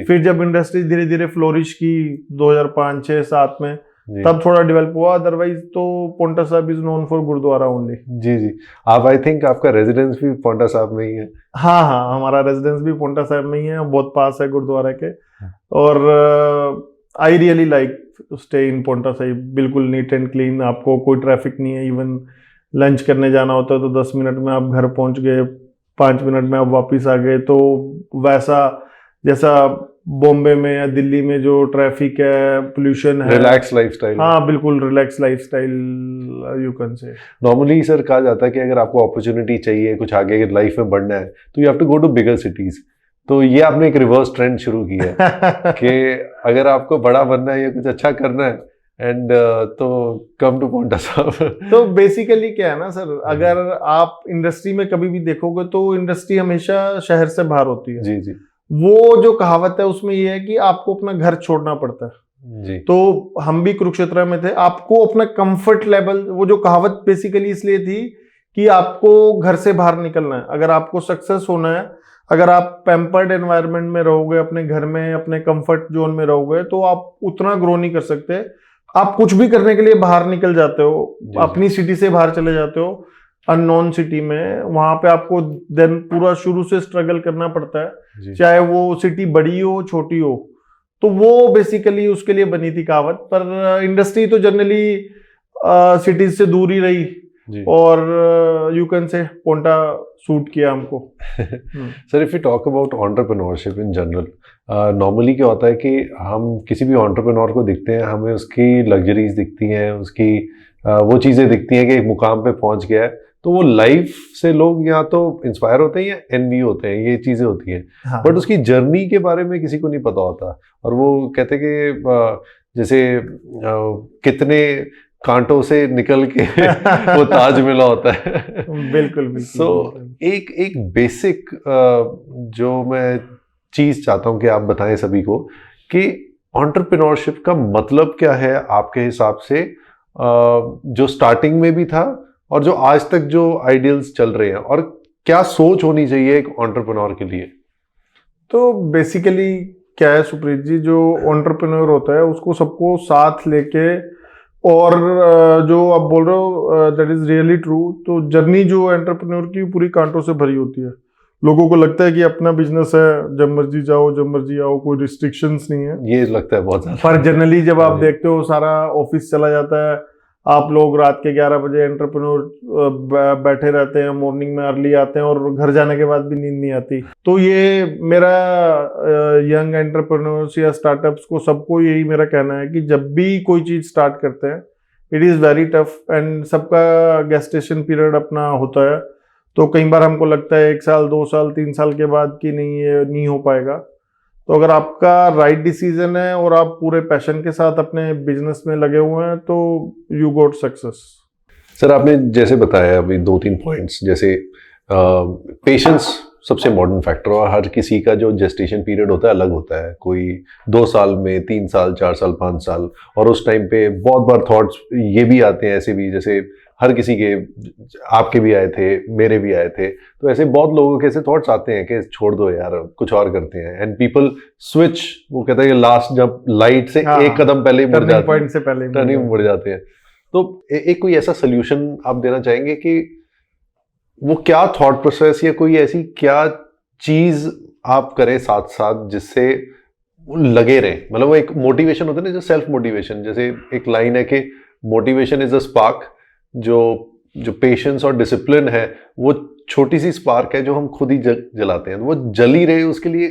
फिर जब इंडस्ट्री धीरे धीरे फ्लोरिश की 2005, 6, 7 में, तब थोड़ा डेवलप हुआ। अदरवाइज तो Paonta Sahib is known for gurudwara only. जी। आप आई थिंक आपका रेजिडेंस भी पोंटा साहब में ही है। हाँ, हमारा रेजिडेंस भी पोंटा साहब में ही है, बहुत पास है गुरुद्वारे के। और I really like stay in Paonta Sahib. बिल्कुल नीट एंड क्लीन, आपको कोई ट्रैफिक नहीं है। इवन लंच करने जाना होता है तो 10 मिनट में आप घर पहुंच गए, 5 मिनट में आप वापस आ गए। तो वैसा जैसा बॉम्बे में या दिल्ली में जो ट्रैफिक है, पोल्यूशन है, रिलैक्स लाइफस्टाइल। हाँ बिल्कुल रिलैक्स लाइफस्टाइल यू कैन से। नॉर्मली सर कहा जाता है कि अगर आपको अपॉर्चुनिटी चाहिए, कुछ आगे लाइफ में बढ़ना है, तो you have to go to bigger cities. तो ये आपने एक रिवर्स ट्रेंड शुरू किया है कि अगर आपको बड़ा बनना है या कुछ अच्छा करना है एंड तो कम टू पोंटा साहब। तो बेसिकली क्या है ना सर, अगर आप इंडस्ट्री में कभी भी देखोगे तो इंडस्ट्री हमेशा शहर से बाहर होती है। जी। वो जो कहावत है उसमें ये है कि आपको अपना घर छोड़ना पड़ता है जी। तो हम भी कुरुक्षेत्र में थे, आपको अपना कंफर्ट लेवल, वो जो कहावत बेसिकली इसलिए थी कि आपको घर से बाहर निकलना है। अगर आपको सक्सेस होना है, अगर आप पैम्पर्ड एनवायरनमेंट में रहोगे, अपने घर में अपने कंफर्ट जोन में रहोगे, तो आप उतना ग्रो नहीं कर सकते। आप कुछ भी करने के लिए बाहर निकल जाते हो, अपनी सिटी से बाहर चले जाते हो, अननोन सिटी में, वहां पे आपको देन पूरा शुरू से स्ट्रगल करना पड़ता है, चाहे वो सिटी बड़ी हो छोटी हो। तो वो बेसिकली उसके लिए बनी थी कहावत। पर इंडस्ट्री तो जनरली सिटीज से दूर ही रही और यू कैन से पोंटा सूट किया हमको। Sir if you talk about entrepreneurship in general, normally क्या होता है कि हम किसी भी एंटरप्रेन्योर को दिखते हैं, हमें उसकी लग्जरीज दिखती हैं, उसकी वो चीज़ें दिखती हैं कि एक मुकाम पे पहुंच गया है, तो वो लाइफ से लोग या तो इंस्पायर होते हैं या एनवी होते हैं, ये चीजें होती हैं। हाँ। बट उसकी जर्नी के बारे में किसी को नहीं पता होता, और वो कहते कि जैसे कितने कांटों से निकल के वो ताज मिला होता है। बिल्कुल बिल्कुल। सो एक बेसिक जो मैं चीज चाहता हूं कि आप बताएं सभी को कि एंटरप्रेन्योरशिप का मतलब क्या है आपके हिसाब से, जो स्टार्टिंग में भी था और जो आज तक जो आइडियल्स चल रहे हैं, और क्या सोच होनी चाहिए एक एंटरप्रेन्योर के लिए। तो बेसिकली क्या है सुप्रीत जी, जो एंटरप्रेन्योर होता है उसको सबको साथ लेके, और जो आप बोल रहे हो दैट इज रियली ट्रू। तो जर्नी जो एंटरप्रेन्योर की पूरी कांटों से भरी होती है। लोगों को लगता है कि अपना बिजनेस है, जब मर्जी जाओ जब मर्जी आओ, कोई रिस्ट्रिक्शंस नहीं है। ये लगता है बहुत ज्यादा। पर जनरली जब आप देखते हो सारा ऑफिस चला जाता है, आप लोग रात के 11 बजे एंटरप्रेन्योर बैठे रहते हैं, मॉर्निंग में अर्ली आते हैं और घर जाने के बाद भी नींद नहीं आती। तो ये मेरा यंग एंटरप्रेन्योर्स या स्टार्टअप्स को सबको यही मेरा कहना है कि जब भी कोई चीज स्टार्ट करते हैं, it is very tough, and सबका गेस्टेशन पीरियड अपना होता है। तो कई बार हमको लगता है 1 साल 2 साल 3 साल के बाद कि नहीं, ये नहीं हो पाएगा। तो अगर आपका राइट डिसीजन है और आप पूरे पैशन के साथ अपने बिजनेस में लगे हुए हैं, तो यू गोट सक्सेस। सर आपने जैसे बताया अभी 2-3 पॉइंट्स, जैसे पेशेंस सबसे मॉडर्न फैक्टर, और हर किसी का जो जेस्टेशन पीरियड होता है अलग होता है। कोई 2 साल में, 3 साल, 4 साल, 5 साल, और उस टाइम पे बहुत बार थॉट्स ये भी आते हैं ऐसे भी, जैसे हर किसी के, आपके भी आए थे, मेरे भी आए थे। तो ऐसे बहुत लोगों के ऐसे थॉट्स आते हैं कि छोड़ दो यार, कुछ और करते हैं, एंड पीपल स्विच, वो कहते हैं लास्ट जब लाइट से हाँ, एक कदम पहले ही मुड़ जाते पॉइंट से पहले टर्निंग मुड़ जाते हैं। तो एक कोई ऐसा सोल्यूशन आप देना चाहेंगे कि वो क्या थॉट प्रोसेस या कोई ऐसी क्या चीज आप करें साथ साथ जिससे वो लगे रहे, मतलब वो एक मोटिवेशन होता है ना, जो सेल्फ मोटिवेशन, जैसे एक लाइन है कि मोटिवेशन इज अ स्पार्क, जो पेशेंस और डिसिप्लिन है वो छोटी सी स्पार्क है जो हम खुद ही जलाते हैं, तो वो जल ही रहे, उसके लिए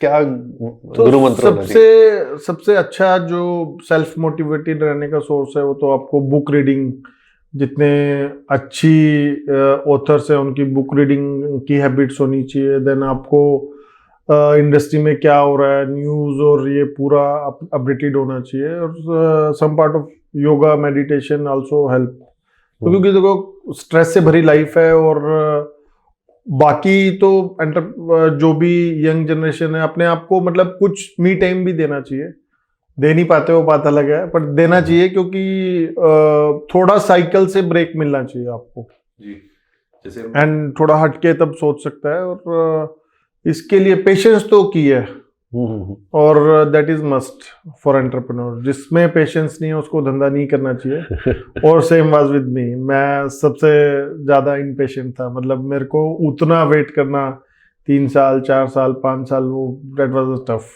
क्या तो गुरु मंत्र होना चाहिए? सबसे अच्छा जो सेल्फ मोटिवेटेड रहने का सोर्स है वो तो आपको बुक रीडिंग, जितने अच्छी ऑथर्स हैं उनकी बुक रीडिंग की हैबिट्स होनी चाहिए। देन आपको इंडस्ट्री में क्या हो रहा है, न्यूज़ और ये पूरा अपडेटेड होना चाहिए। और some part of yoga meditation also help, क्योंकि देखो स्ट्रेस से भरी लाइफ है। और बाकी तो जो भी यंग जनरेशन है, अपने आप को मतलब कुछ मी टाइम भी देना चाहिए। दे नहीं पाते, वो बात अलग है, पर देना चाहिए, क्योंकि थोड़ा साइकिल से ब्रेक मिलना चाहिए आपको जी, जैसे एंड थोड़ा हटके तब सोच सकता है। और इसके लिए पेशेंस तो की है, और that is must for entrepreneur. जिसमें पेशेंस नहीं है उसको धंधा नहीं करना चाहिए। और सेम वाज विद मी, मैं सबसे ज्यादा इम्पेशेंट था, मतलब मेरे को उतना वेट करना 3 साल 4 साल 5 साल, वो दैट वाज टफ।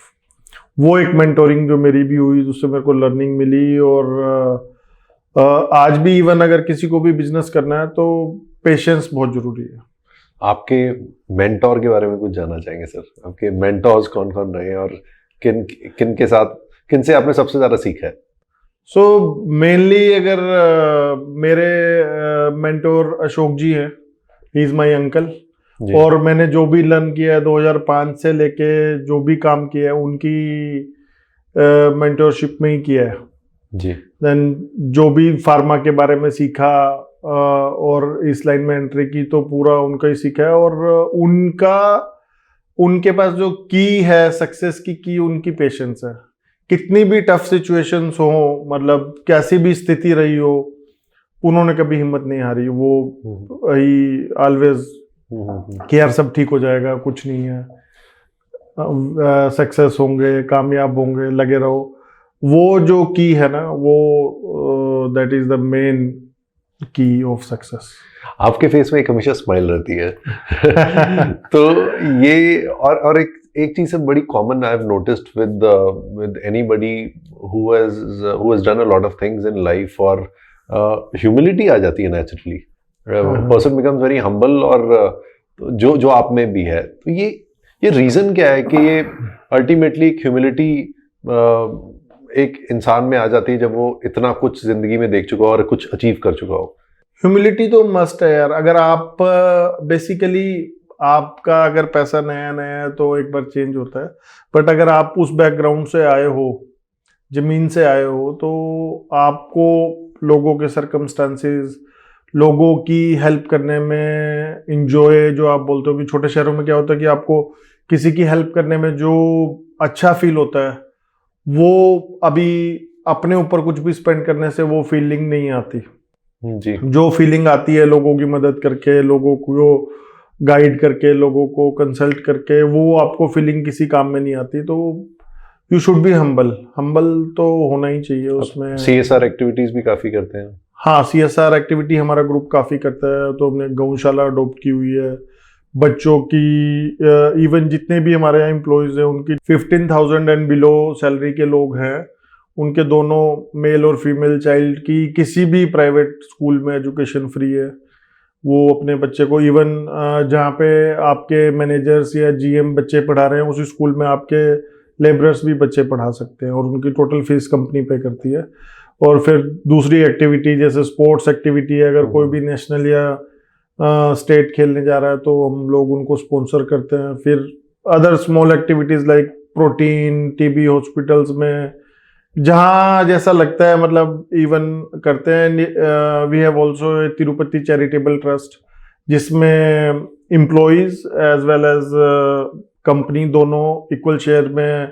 वो एक मेंटोरिंग जो मेरी भी हुई, उससे मेरे को लर्निंग मिली। और आज भी इवन अगर किसी को भी बिजनेस करना है तो पेशेंस बहुत जरूरी है। आपके मेंटोर के बारे में कुछ जानना चाहेंगे सर? आपके मेंटोर्स कौन कौन रहे हैं और किन किन के साथ, किन से आपने सबसे ज्यादा सीखा है? सो मेनली अगर मेरे मेंटोर अशोक जी हैं, ही इज माय अंकल। और मैंने जो भी लर्न किया है 2005 से लेके जो भी काम किया है उनकी मेंटोरशिप में ही किया है जी। देन जो भी फार्मा के बारे में सीखा और इस लाइन में एंट्री की तो पूरा उनका ही सीखा है। और उनके पास जो की है सक्सेस की उनकी पेशेंस है। कितनी भी टफ सिचुएशंस हो, मतलब कैसी भी स्थिति रही हो, उन्होंने कभी हिम्मत नहीं हारी। वो ही ऑलवेज कि यार सब ठीक हो जाएगा, कुछ नहीं है, सक्सेस होंगे, कामयाब होंगे, लगे रहो। वो जो की है ना, वो दैट इज द मेन की ऑफ सक्सेस। आपके फेस में एक हमेशा स्माइल रहती है। तो ये और एक चीज है बड़ी common I have noticed with anybody who has done a lot of things in life, और ह्यूमिलिटी आ जाती है naturally. Person becomes very humble, और जो आप में भी है। तो ये रीजन क्या है कि ये अल्टीमेटली एक ह्यूमिलिटी एक इंसान में आ जाती है जब वो इतना कुछ जिंदगी में देख चुका हो और कुछ अचीव कर चुका हो? ह्यूमिलिटी तो मस्ट है यार। अगर आप बेसिकली आपका अगर पैसा नया नया है तो एक बार चेंज होता है, बट अगर आप उस बैकग्राउंड से आए हो, जमीन से आए हो, तो आपको लोगों के सरकमस्टांसेस, लोगों की हेल्प करने में इंजॉय, जो आप बोलते हो कि छोटे शहरों में क्या होता है कि आपको किसी की हेल्प करने में जो अच्छा फील होता है, वो अभी अपने ऊपर कुछ भी स्पेंड करने से वो फीलिंग नहीं आती। जी। जो फीलिंग आती है लोगों की मदद करके, लोगों को गाइड करके, लोगों को कंसल्ट करके, वो आपको फीलिंग किसी काम में नहीं आती। तो you should be humble. Humble तो होना ही चाहिए उसमें। CSR एक्टिविटीज भी काफी करते हैं। हाँ, CSR एक्टिविटी हमारा ग्रुप काफी करता है। तो हमने गौशाला अडोप्ट की हुई है बच्चों की। इवन जितने भी हमारे यहाँ एम्प्लॉयज हैं उनकी 15,000 एंड बिलो सैलरी के लोग हैं, उनके दोनों मेल और फीमेल चाइल्ड की किसी भी प्राइवेट स्कूल में एजुकेशन फ्री है। वो अपने बच्चे को इवन जहाँ पे आपके मैनेजर्स या GM बच्चे पढ़ा रहे हैं, उसी स्कूल में आपके लेबरर्स भी बच्चे पढ़ा सकते हैं, और उनकी टोटल फीस कंपनी पे करती है। और फिर दूसरी एक्टिविटी जैसे स्पोर्ट्स एक्टिविटी है, अगर कोई भी नेशनल या स्टेट खेलने जा रहा है तो हम लोग उनको स्पॉन्सर करते हैं। फिर other small activities like protein, TB hospitals में जहाँ जैसा लगता है, मतलब इवन करते हैं। We have also Tirupati charitable trust, जिसमें employees as well as company दोनों इक्वल शेयर में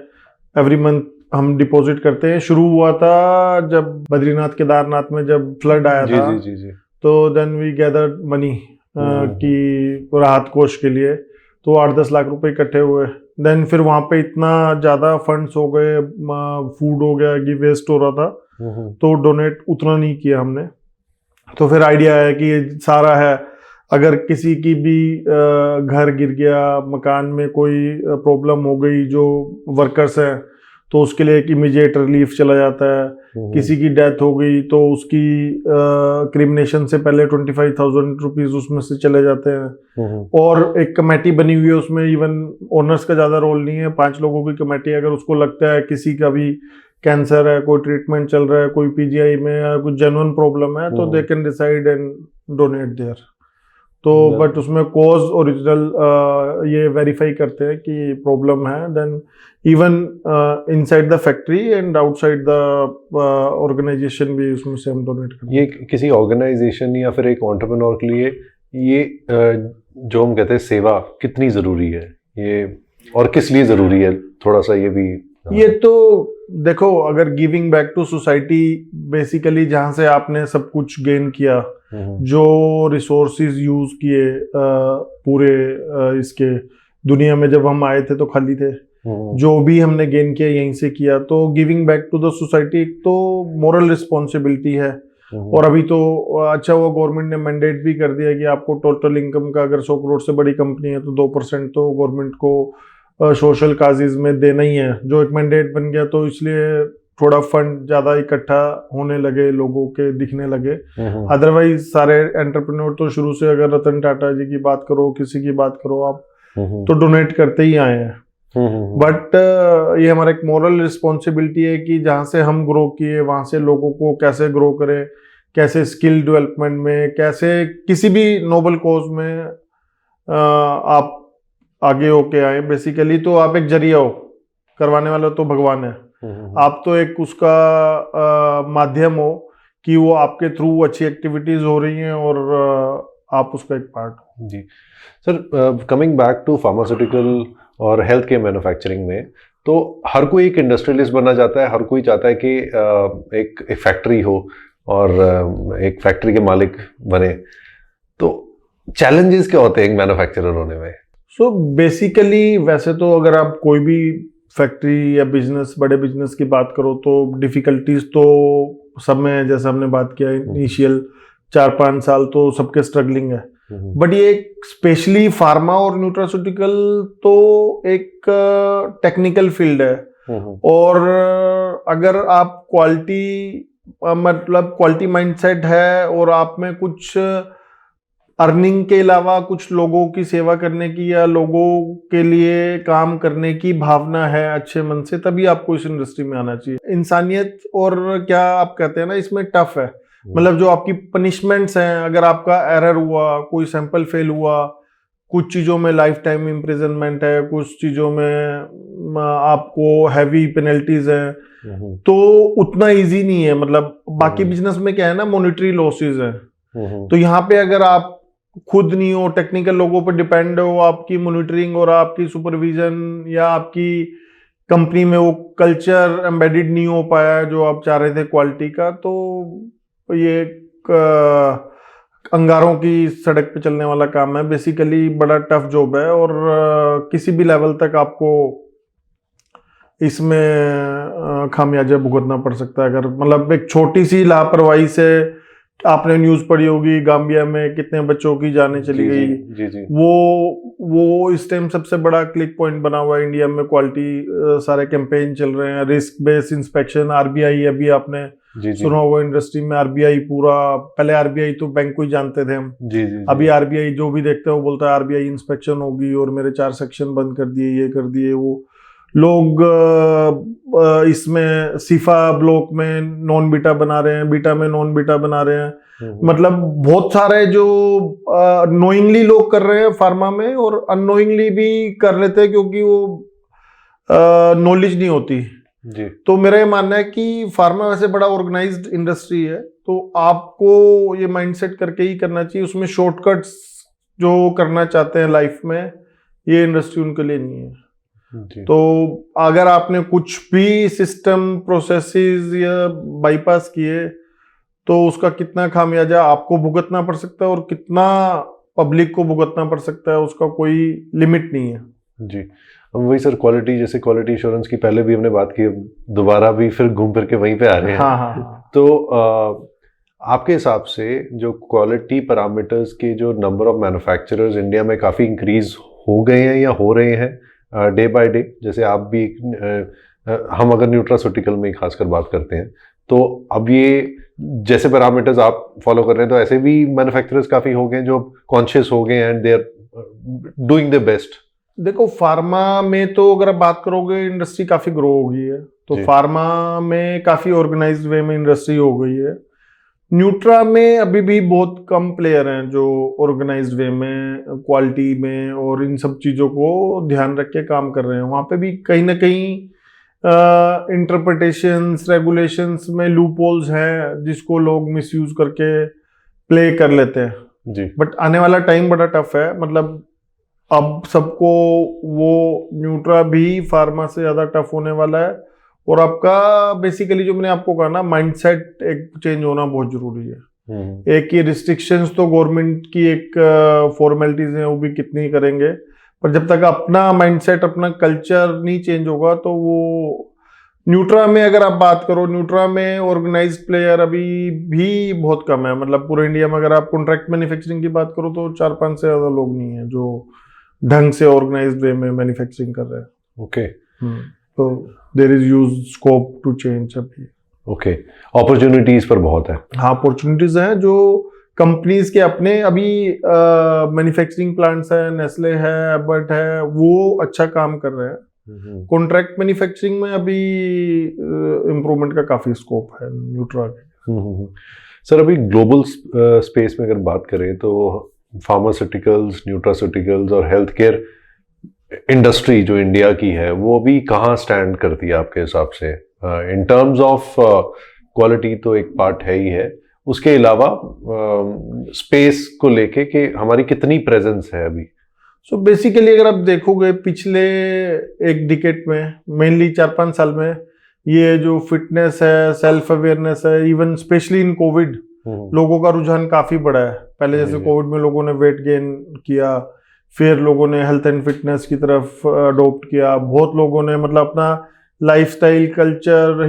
एवरी मंथ हम डिपॉजिट करते हैं। शुरू हुआ था जब बद्रीनाथ केदारनाथ में जब फ्लड आया था, जी। तो देन वी गैदर्ड मनी की राहत कोष के लिए, तो 8-10 लाख रुपए इकट्ठे हुए। देन फिर वहां पे इतना ज्यादा फंड्स हो गए, फूड हो गया कि वेस्ट हो रहा था, तो डोनेट उतना नहीं किया हमने। तो फिर आइडिया आया कि ये सारा है, अगर किसी की भी घर गिर गया, मकान में कोई प्रॉब्लम हो गई, जो वर्कर्स हैं, तो उसके लिए एक इमीडिएट रिलीफ चला जाता है। किसी की डेथ हो गई तो उसकी क्रिमिनेशन से पहले 25,000 रुपीज उसमें से चले जाते हैं। और एक कमेटी बनी हुई है, उसमें इवन ओनर्स का ज्यादा रोल नहीं है, 5 लोगों की कमेटी। अगर उसको लगता है किसी का भी कैंसर है, कोई ट्रीटमेंट चल रहा है, कोई PGI में है, कुछ जेन्युइन प्रॉब्लम है, तो they can decide and donate there. तो बट उसमें कॉज ओरिजिनल ये वेरीफाई करते हैं कि प्रॉब्लम है, then even inside the factory and outside the organisation भी उसमें से हम डोनेट करते हैं। ये किसी ऑर्गेनाइजेशन या फिर एक एंटरप्रेन्योर के लिए ये जो हम कहते हैं सेवा कितनी जरूरी है, ये और किस लिए जरूरी है, थोड़ा सा ये भी। ये तो देखो, अगर giving back to society, basically जहां से आपने सब कुछ गेन किया, जो रिसोर्सेज यूज किए पूरे इसके दुनिया में, जब हम आए थे तो खाली थे, जो भी हमने गेन किया यहीं से किया, तो giving back to the society एक तो मोरल रिस्पॉन्सिबिलिटी है। और अभी तो अच्छा हुआ गवर्नमेंट ने मैंडेट भी कर दिया कि आपको टोटल इनकम का, अगर 100 करोड़ से बड़ी कंपनी है तो 2% तो गवर्नमेंट को सोशल काजेज में देना ही है, जो एक मैंडेट बन गया। तो इसलिए थोड़ा फंड ज्यादा इकट्ठा होने लगे, लोगों के दिखने लगे। अदरवाइज सारे एंटरप्रेन्योर तो शुरू से, अगर रतन टाटा जी की बात करो, किसी की बात करो आप, तो डोनेट करते ही आए हैं। बट ये हमारा एक मोरल रिस्पॉन्सिबिलिटी है कि जहां से हम ग्रो किए, वहां से लोगों को कैसे ग्रो करें, कैसे स्किल डेवलपमेंट में, कैसे किसी भी नोबल कॉज में आप आगे होके आए। बेसिकली तो आप एक जरिया हो, करवाने वाला तो भगवान है, आप तो एक उसका माध्यम हो कि वो आपके थ्रू अच्छी एक्टिविटीज हो रही हैं और आप उसका एक पार्ट हो। जी sir, coming back to pharmaceutical और हेल्थ केयर मैन्युफैक्चरिंग में, तो हर कोई एक इंडस्ट्रियलिस्ट बनना चाहता है, हर कोई चाहता है कि एक फैक्ट्री हो और एक फैक्ट्री के मालिक बने। तो चैलेंजेस क्या होते हैं एक मैन्युफैक्चरर होने में? सो बेसिकली वैसे तो अगर आप कोई भी फैक्ट्री या बिजनेस, बड़े बिजनेस की बात करो, तो डिफिकल्टीज तो सब में, जैसे हमने बात किया, इनिशियल 4-5 साल तो सबके स्ट्रगलिंग है। बट ये स्पेशली फार्मा और न्यूट्रास्यूटिकल तो एक टेक्निकल फील्ड है। और अगर आप क्वालिटी माइंडसेट है और आप में कुछ अर्निंग के अलावा कुछ लोगों की सेवा करने की या लोगों के लिए काम करने की भावना है अच्छे मन से, तभी आपको इस इंडस्ट्री में आना चाहिए। इंसानियत और क्या आप कहते हैं ना, इसमें टफ है। मतलब जो आपकी पनिशमेंट्स हैं, अगर आपका एरर हुआ, कोई सैंपल फेल हुआ, कुछ चीजों में लाइफ टाइम इम्प्रिजनमेंट है, कुछ चीजों में आपको हैवी पेनल्टीज हैं, तो उतना इजी नहीं है। मतलब बाकी बिजनेस में क्या है ना, मॉनेटरी लॉसेस है। तो यहाँ पे अगर आप खुद नहीं हो, टेक्निकल लोगों पर डिपेंड हो, आपकी मॉनिटरिंग और आपकी सुपरविजन या आपकी कंपनी में वो कल्चर एम्बेडेड नहीं हो पाया जो आप चाह रहे थे क्वालिटी का, तो ये अंगारों की सड़क पे चलने वाला काम है। बेसिकली बड़ा टफ जॉब है और किसी भी लेवल तक आपको इसमें खामियाजा भुगतना पड़ सकता है। अगर मतलब एक छोटी सी लापरवाही से, आपने न्यूज पढ़ी होगी गाम्बिया में कितने बच्चों की जानें चली गई। जी। वो इस टाइम सबसे बड़ा क्लिक पॉइंट बना हुआ है इंडिया में। क्वालिटी सारे कैंपेन चल रहे हैं, रिस्क बेस्ड इंस्पेक्शन, आरबीआई, अभी आपने सुना होगा इंडस्ट्री में आरबीआई पूरा, पहले आरबीआई तो बैंक को ही जानते थे हम, अभी आरबीआई जो भी देखते हैं वो बोलता है आरबीआई इंस्पेक्शन होगी और मेरे 4 सेक्शन बंद कर दिए, ये कर दिए। वो लोग इसमें सीफा ब्लॉक में नॉन बीटा बना रहे हैं, बीटा में नॉन बीटा बना रहे हैं। मतलब बहुत सारे जो नोइंगली लोग कर रहे हैं फार्मा में, और अननोइंगली भी कर लेते हैं क्योंकि वो नॉलेज नहीं होती जी। तो मेरा ये मानना है कि फार्मा वैसे बड़ा ऑर्गेनाइज्ड इंडस्ट्री है, तो आपको ये माइंडसेट करके ही करना चाहिए। उसमें शॉर्टकट्स जो करना चाहते हैं लाइफ में, ये इंडस्ट्री उनके लिए नहीं है जी। तो अगर आपने कुछ भी सिस्टम प्रोसेसेस या बाईपास किए तो उसका कितना खामियाजा आपको भुगतना पड़ सकता है और कितना पब्लिक को भुगतना पड़ सकता है, उसका कोई लिमिट नहीं है जी। हम वही सर, क्वालिटी, जैसे क्वालिटी इंश्योरेंस की पहले भी हमने बात की, दोबारा भी फिर घूम फिर के वहीं पे आ रहे हैं। हाँ। तो आपके हिसाब से जो क्वालिटी पैरामीटर्स के जो नंबर ऑफ मैन्युफैक्चरर्स इंडिया में काफ़ी इंक्रीज हो गए हैं या हो रहे हैं डे बाय डे? जैसे आप भी हम अगर न्यूट्रास्यूटिकल में खासकर बात करते हैं, तो अब ये जैसे पैरामीटर्स आप फॉलो कर रहे हैं, तो ऐसे भी मैन्युफैक्चरर्स काफ़ी हो गए जो कॉन्शियस हो गए and they are doing the best. देखो, फार्मा में तो अगर आप बात करोगे इंडस्ट्री काफी ग्रो हो गई है, तो फार्मा में काफी ऑर्गेनाइज्ड वे में इंडस्ट्री हो गई है। न्यूट्रा में अभी भी बहुत कम प्लेयर हैं जो ऑर्गेनाइज्ड वे में, क्वालिटी में और इन सब चीजों को ध्यान रख के काम कर रहे हैं। वहां पे भी कहीं ना कहीं इंटरप्रिटेशंस, रेगुलेशंस में लूपहोल्स हैं जिसको लोग मिसयूज करके प्ले कर लेते हैं जी। बट आने वाला टाइम बड़ा टफ है। मतलब अब सबको वो न्यूट्रा भी फार्मा से ज्यादा टफ होने वाला है, और आपका बेसिकली जो मैंने आपको कहा ना, माइंडसेट एक चेंज होना बहुत जरूरी है। एक ये रिस्ट्रिक्शंस तो गवर्नमेंट की एक फॉर्मेलिटीज है, वो भी कितनी करेंगे, पर जब तक अपना माइंडसेट, अपना कल्चर नहीं चेंज होगा तो वो न्यूट्रा में अगर आप बात करो, न्यूट्रा में ऑर्गेनाइज्ड प्लेयर अभी भी बहुत कम है। मतलब पूरे इंडिया में अगर आप कॉन्ट्रैक्ट मैन्युफैक्चरिंग की बात करो तो 4-5 से ज्यादा लोग नहीं है जो ढंग से ऑर्गेनाइज्ड वे में मैन्युफैक्चरिंग कर रहे हैं। ओके। तो there is huge scope to change अभी। ओके, अपॉर्चुनिटीज पर बहुत है। हाँ, अपॉर्चुनिटीज हैं जो कंपनीज के अपने अभी मैन्युफैक्चरिंग प्लांट्स है, नेस्ले है, एबर्ट है, वो अच्छा काम कर रहे हैं। कॉन्ट्रैक्ट मैन्युफैक्चरिंग में अभी इम्प्रूवमेंट का काफी स्कोप है न्यूट्रा के। सर, अभी ग्लोबल स्पेस में अगर बात करें तो फार्मास्यूटिकल्स, न्यूट्रास्यूटिकल्स और हेल्थ केयर इंडस्ट्री जो इंडिया की है, वो अभी कहाँ स्टैंड करती है आपके हिसाब से? इन टर्म्स ऑफ क्वालिटी तो एक पार्ट है ही है, उसके अलावा स्पेस को लेके कि हमारी कितनी प्रेजेंस है अभी? सो बेसिकली अगर आप देखोगे पिछले एक डिकेड में, मेनली 4-5 साल में, ये जो फिटनेस है, सेल्फ अवेयरनेस है, इवन स्पेशली इन कोविड, लोगों का रुझान काफी बढ़ा है। पहले जैसे कोविड में लोगों ने वेट गेन किया, फिर लोगों ने हेल्थ एंड फिटनेस की तरफ अडॉप्ट किया। बहुत लोगों ने मतलब अपना लाइफस्टाइल, कल्चर,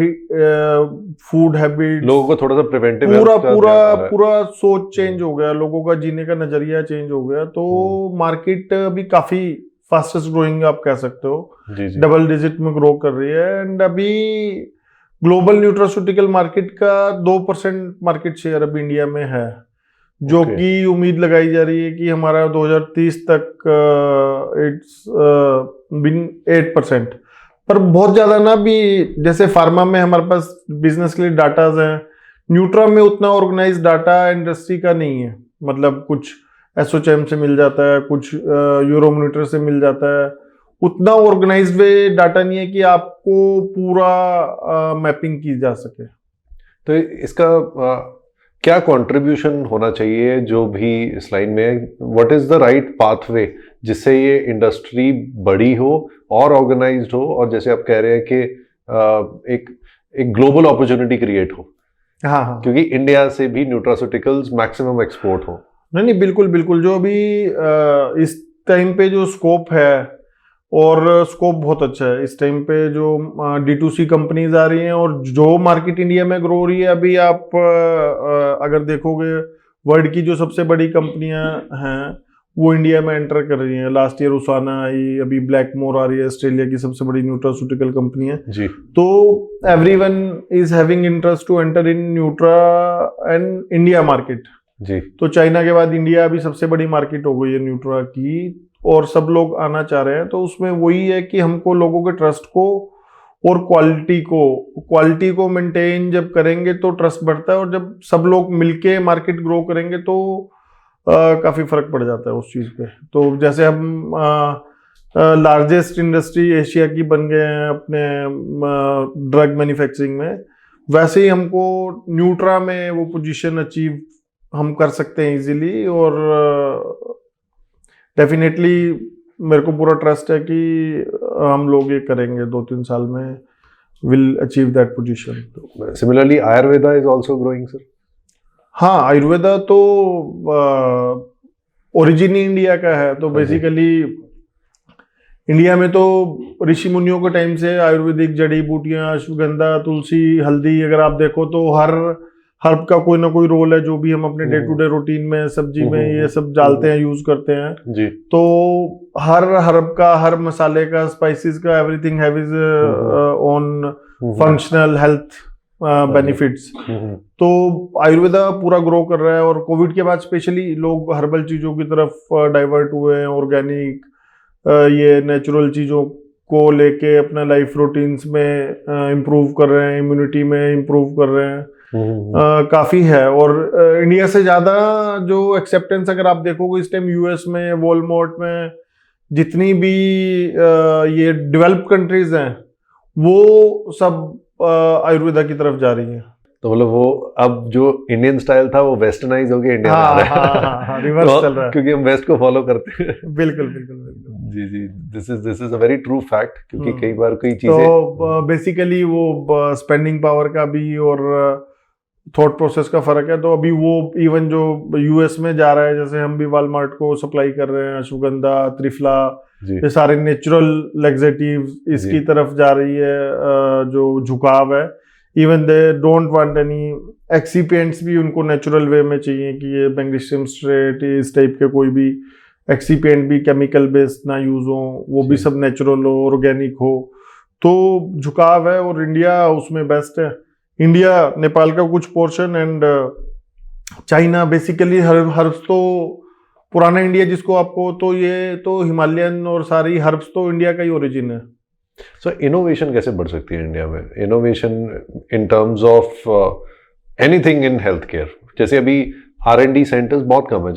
फूड हैबिट, लोगों को थोड़ा सा प्रिवेंटिव पूरा सोच चेंज हो गया, लोगों का जीने का नजरिया चेंज हो गया। तो मार्केट भी काफी फास्टेस्ट ग्रोइंग आप कह सकते हो, डबल डिजिट में ग्रो कर रही है। एंड अभी ग्लोबल न्यूट्रास्यूटिकल मार्केट का 2% मार्केट शेयर अभी इंडिया में है, जो कि उम्मीद लगाई जा रही है कि हमारा 2030 तक 8%। पर बहुत ज्यादा ना भी, जैसे फार्मा में हमारे पास बिजनेस के लिए डाटाज हैं, न्यूट्रा में उतना ऑर्गेनाइज डाटा इंडस्ट्री का नहीं है, मतलब कुछ एसोचैम से मिल जाता है, कुछ यूरोमॉनिटर से मिल जाता है, उतना ऑर्गेनाइज्ड वे डाटा नहीं है कि आपको पूरा मैपिंग की जा सके। तो इसका क्या कंट्रीब्यूशन होना चाहिए जो भी इस लाइन में, what is the right pathway जिससे ये इंडस्ट्री बड़ी हो और ऑर्गेनाइज्ड हो, और जैसे आप कह रहे हैं कि एक ग्लोबल अपॉर्चुनिटी क्रिएट हो। हाँ हाँ, क्योंकि इंडिया से भी न्यूट्रास्यूटिकल्स मैक्सिमम एक्सपोर्ट हो। नहीं बिल्कुल बिल्कुल, जो अभी इस टाइम पे जो स्कोप है, और स्कोप बहुत अच्छा है इस टाइम पे, जो D2C कंपनीज आ रही हैं और जो मार्केट इंडिया में ग्रो हो रही है। अभी आप अगर देखोगे वर्ल्ड की जो सबसे बड़ी कंपनियां हैं वो इंडिया में एंटर कर रही हैं। लास्ट ईयर उसाना आई, अभी ब्लैकमोर आ रही है, ऑस्ट्रेलिया की सबसे बड़ी न्यूट्रास्यूटिकल कंपनी है जी। तो everyone is having interest to enter in nutra and India market जी। तो चाइना के बाद इंडिया अभी सबसे बड़ी मार्केट हो गई है न्यूट्रा की, और सब लोग आना चाह रहे हैं। तो उसमें वही है कि हमको लोगों के ट्रस्ट को और क्वालिटी को मेंटेन जब करेंगे तो ट्रस्ट बढ़ता है, और जब सब लोग मिलके मार्केट ग्रो करेंगे तो काफी फर्क पड़ जाता है उस चीज पे। तो जैसे हम लार्जेस्ट इंडस्ट्री एशिया की बन गए हैं अपने ड्रग मैन्युफैक्चरिंग में, वैसे ही हमको न्यूट्रा में वो पोजीशन अचीव हम कर सकते हैं इजीली। और डेफिनेटली मेरे को पूरा ट्रस्ट है कि हम लोग ये करेंगे 2-3 साल में, will achieve that position. Similarly Ayurveda is also growing sir. हाँ, आयुर्वेदा तो ओरिजिन ही इंडिया का है, तो बेसिकली इंडिया में तो ऋषि मुनियों के टाइम से आयुर्वेदिक जड़ी बूटियां, अश्वगंधा, तुलसी, हल्दी, अगर आप देखो तो हर हर्ब का कोई ना कोई रोल है, जो भी हम अपने डे टू डे रूटीन में सब्जी में ये सब डालते हैं, यूज करते हैं जी। तो हर हर्ब का, हर मसाले का, स्पाइसेस का, everything have is on functional health benefits. तो आयुर्वेदा पूरा ग्रो कर रहा है, और कोविड के बाद स्पेशली लोग हर्बल चीजों की तरफ डाइवर्ट हुए हैं, ऑर्गेनिक ये नेचुरल चीजों को लेके अपना लाइफ रूटीन्स में इम्प्रूव कर रहे हैं, इम्यूनिटी में इम्प्रूव कर रहे हैं। काफी है। और इंडिया से ज्यादा जो एक्सेप्टेंस अगर आप देखोगे इस टाइम यूएस में, वॉलमार्ट में, जितनी भी ये डेवलप कंट्रीज हैं वो सब आयुर्वेदा की तरफ जा रही है। तो मतलब वो अब जो इंडियन स्टाइल था वो वेस्टर्नाइज हो गया इंडिया में आ रहा है। हाँ, रिवर्स चल रहा है, क्योंकि हम वेस्ट को फॉलो करते हैं। बिल्कुल बिल्कुल बिल्कुल जी जी, this is a very true fact. क्योंकि कई बार कोई चीजें तो बेसिकली वो स्पेंडिंग पावर का भी और थॉट प्रोसेस का फर्क है। तो अभी वो इवन जो यूएस में जा रहा है, जैसे हम भी वॉलमार्ट को सप्लाई कर रहे हैं, अश्वगंधा, त्रिफला, ये सारे नेचुरल लैक्सेटिव्स इसकी तरफ जा रही है जो झुकाव है। Even they don't want any excipients, भी उनको नेचुरल वे में चाहिए कि ये मैग्नीशियम स्ट्रेट, इस टाइप के कोई भी एक्सीपिएंट भी केमिकल बेस्ड ना यूज हो, वो भी सब नेचुरल हो, ऑर्गेनिक हो। तो झुकाव है, और इंडिया उसमें बेस्ट है। इंडिया, नेपाल का कुछ portion and China, basically herbs तो पुराना इंडिया जिसको आपको, तो ये तो हिमालयन और सारी हर्ब्स तो इंडिया का ही ओरिजिन है। सो इनोवेशन कैसे बढ़ सकती है इंडिया में? Innovation in terms of anything in health care. जैसे अभी R&D सेंटर्स बहुत कम है।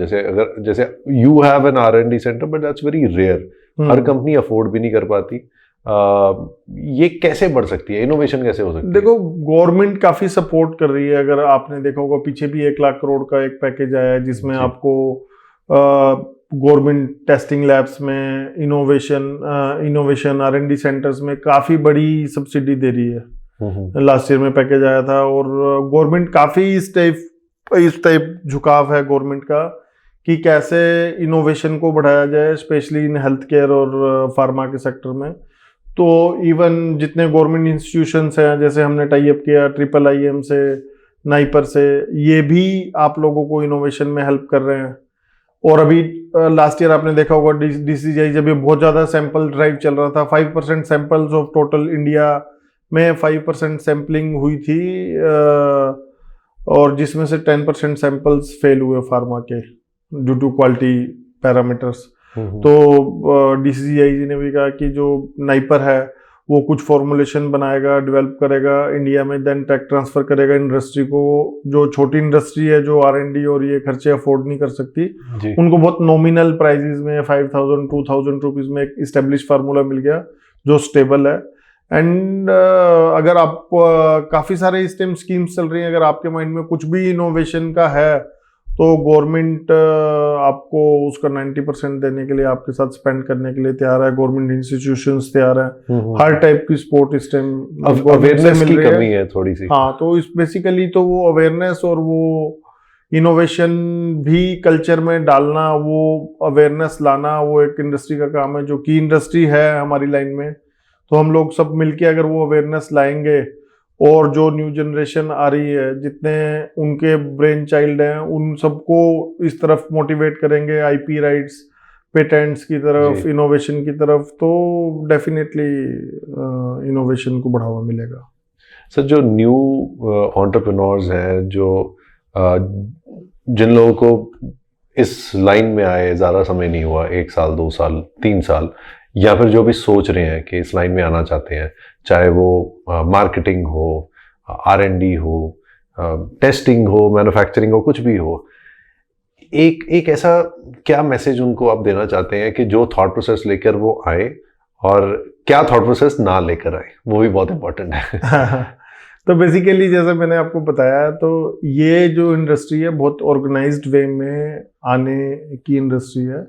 जैसे you have an R&D centre, but that's very rare. हर कंपनी अफोर्ड भी नहीं कर पाती। ये कैसे बढ़ सकती है? इनोवेशन कैसे हो सकती है? देखो, गवर्नमेंट काफी सपोर्ट कर रही है। अगर आपने देखा होगा पीछे भी 1 लाख करोड़ का एक पैकेज आया है, जिसमें आपको गवर्नमेंट टेस्टिंग लैब्स में इनोवेशन R&D सेंटर्स में काफी बड़ी सब्सिडी दे रही है। लास्ट ईयर में पैकेज आया था, और गवर्नमेंट काफी इस टाइप झुकाव है गवर्नमेंट का कि कैसे इनोवेशन को बढ़ाया जाए, स्पेशली इन हेल्थ केयर और फार्मा के सेक्टर में। तो इवन जितने गवर्नमेंट इंस्टीट्यूशंस हैं, जैसे हमने टाई अप किया IIIM से, नाइपर से, ये भी आप लोगों को इनोवेशन में हेल्प कर रहे हैं। और अभी लास्ट ईयर आपने देखा होगा DCGI, जब ये बहुत ज़्यादा सैंपल ड्राइव चल रहा था, 5% सैंपल्स ऑफ टोटल इंडिया में 5% सैंपलिंग हुई थी, और जिसमें से 10% सैंपल्स फेल हुए फार्मा के ड्यू टू क्वालिटी पैरामीटर्स। तो DCGI जी ने भी कहा कि जो नाइपर है वो कुछ फॉर्मुलेशन बनाएगा, डेवलप करेगा इंडिया में, देन टेक ट्रांसफर करेगा इंडस्ट्री को। जो छोटी इंडस्ट्री है जो R&D और ये खर्चे अफोर्ड नहीं कर सकती, उनको बहुत नॉमिनल प्राइजेस में 5,000 2,000 रुपीज में एक इस्टेब्लिश फार्मूला मिल गया जो स्टेबल है। एंड अगर आप काफी सारे इस टाइम स्कीम्स चल रही हैं, अगर आपके माइंड में कुछ भी इनोवेशन का है तो गवर्नमेंट आपको उसका 90% देने के लिए, आपके साथ स्पेंड करने के लिए तैयार है। गवर्नमेंट इंस्टीट्यूशंस तैयार है। हर टाइप की सपोर्ट इस टाइम अवेयरनेस की कमी है थोड़ी सी। हाँ, तो इस बेसिकली तो वो अवेयरनेस और वो इनोवेशन भी कल्चर में डालना, वो अवेयरनेस लाना, वो एक इंडस्ट्री का काम है जो की इंडस्ट्री है हमारी लाइन में। तो हम लोग सब मिलके अगर वो अवेयरनेस लाएंगे और जो न्यू जनरेशन आ रही है, जितने उनके ब्रेन चाइल्ड हैं, उन सबको इस तरफ मोटिवेट करेंगे, IP राइट्स, पेटेंट्स की तरफ, इनोवेशन की तरफ, तो डेफिनेटली इनोवेशन को बढ़ावा मिलेगा। सर, जो न्यू एंटरप्रेन्योर्स हैं, जो जिन लोगों को इस लाइन में आए ज़्यादा समय नहीं हुआ, 1 साल 2 साल 3 साल, या फिर जो भी सोच रहे हैं कि इस लाइन में आना चाहते हैं, चाहे वो मार्केटिंग हो, R&D हो, टेस्टिंग हो, मैन्युफैक्चरिंग हो, कुछ भी हो, एक ऐसा क्या मैसेज उनको आप देना चाहते हैं कि जो थॉट प्रोसेस लेकर वो आए, और क्या थॉट प्रोसेस ना लेकर आए, वो भी बहुत इंपॉर्टेंट है। तो बेसिकली जैसे मैंने आपको बताया, तो ये जो इंडस्ट्री है बहुत ऑर्गेनाइज्ड वे में आने की इंडस्ट्री है।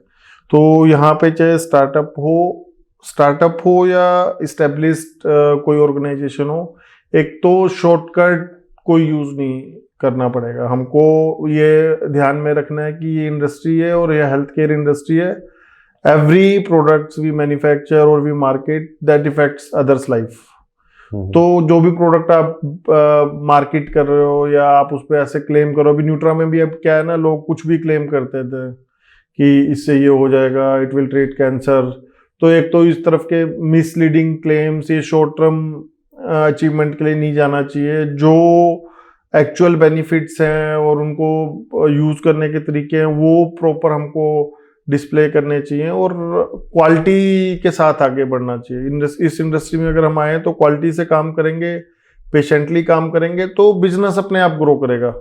तो यहाँ पे चाहे स्टार्टअप हो या इस्टेब्लिश्ड कोई ऑर्गेनाइजेशन हो, एक तो शॉर्टकट कोई यूज नहीं करना पड़ेगा। हमको ये ध्यान में रखना है कि ये इंडस्ट्री है और ये हेल्थ केयर इंडस्ट्री है। एवरी प्रोडक्ट्स वी मैन्युफैक्चर और we market that effects others life. तो जो भी प्रोडक्ट आप मार्केट कर रहे हो या आप उस पर ऐसे क्लेम करो, अभी न्यूट्रा में भी अब क्या है ना, लोग कुछ भी क्लेम करते थे कि इससे ये हो जाएगा, इट विल ट्रीट कैंसर। तो एक तो इस तरफ के मिसलीडिंग क्लेम्स, ये शॉर्ट टर्म अचीवमेंट के लिए नहीं जाना चाहिए। जो एक्चुअल बेनिफिट्स हैं और उनको यूज करने के तरीके हैं, वो प्रॉपर हमको डिस्प्ले करने चाहिए और क्वालिटी के साथ आगे बढ़ना चाहिए। इस इंडस्ट्री में अगर हम आए तो क्वालिटी से काम करेंगे, पेशेंटली काम करेंगे, तो बिजनेस अपने आप ग्रो करेगा।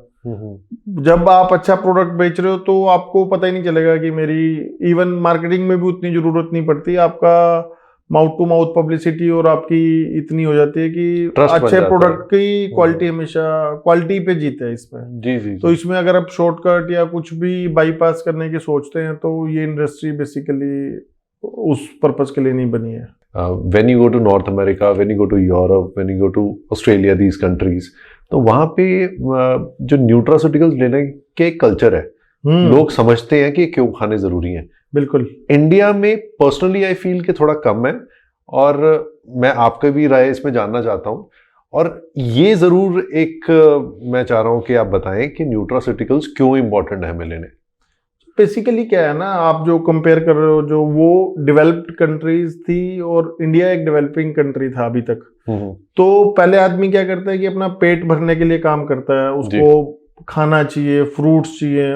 जब आप अच्छा प्रोडक्ट बेच रहे हो तो आपको पता ही नहीं चलेगा कि मेरी इवन मार्केटिंग में भी उतनी जरूरत नहीं पड़ती। आपका माउथ टू माउथ पब्लिसिटी और आपकी इतनी हो जाती है कि अच्छे प्रोडक्ट की क्वालिटी हमेशा क्वालिटी पे जीते है इसमें। जी। तो इसमें अगर आप शॉर्टकट या कुछ भी बाईपास करने की सोचते हैं तो ये इंडस्ट्री बेसिकली उस पर्पस के लिए नहीं बनी है। When you go to North America, when you go to Europe, when you go to Australia, these countries, तो वहाँ पे जो न्यूट्रास्यूटिकल्स लेने के कल्चर है, लोग समझते हैं कि क्यों खाने जरूरी हैं। बिल्कुल। इंडिया में पर्सनली आई फील कि थोड़ा कम है, और मैं आपका भी राय इसमें जानना चाहता हूँ। और ये जरूर एक मैं चाह रहा हूँ कि आप बताएं कि न्यूट्रास्यूटिकल्स क्यों इंपॉर्टेंट है हमें लेने। बेसिकली क्या है ना, आप जो कंपेयर कर रहे हो, जो वो डेवलप्ड कंट्रीज थी और इंडिया एक डेवलपिंग कंट्री था अभी तक। तो पहले आदमी क्या करता है कि अपना पेट भरने के लिए काम करता है, उसको खाना चाहिए, फ्रूट्स चाहिए,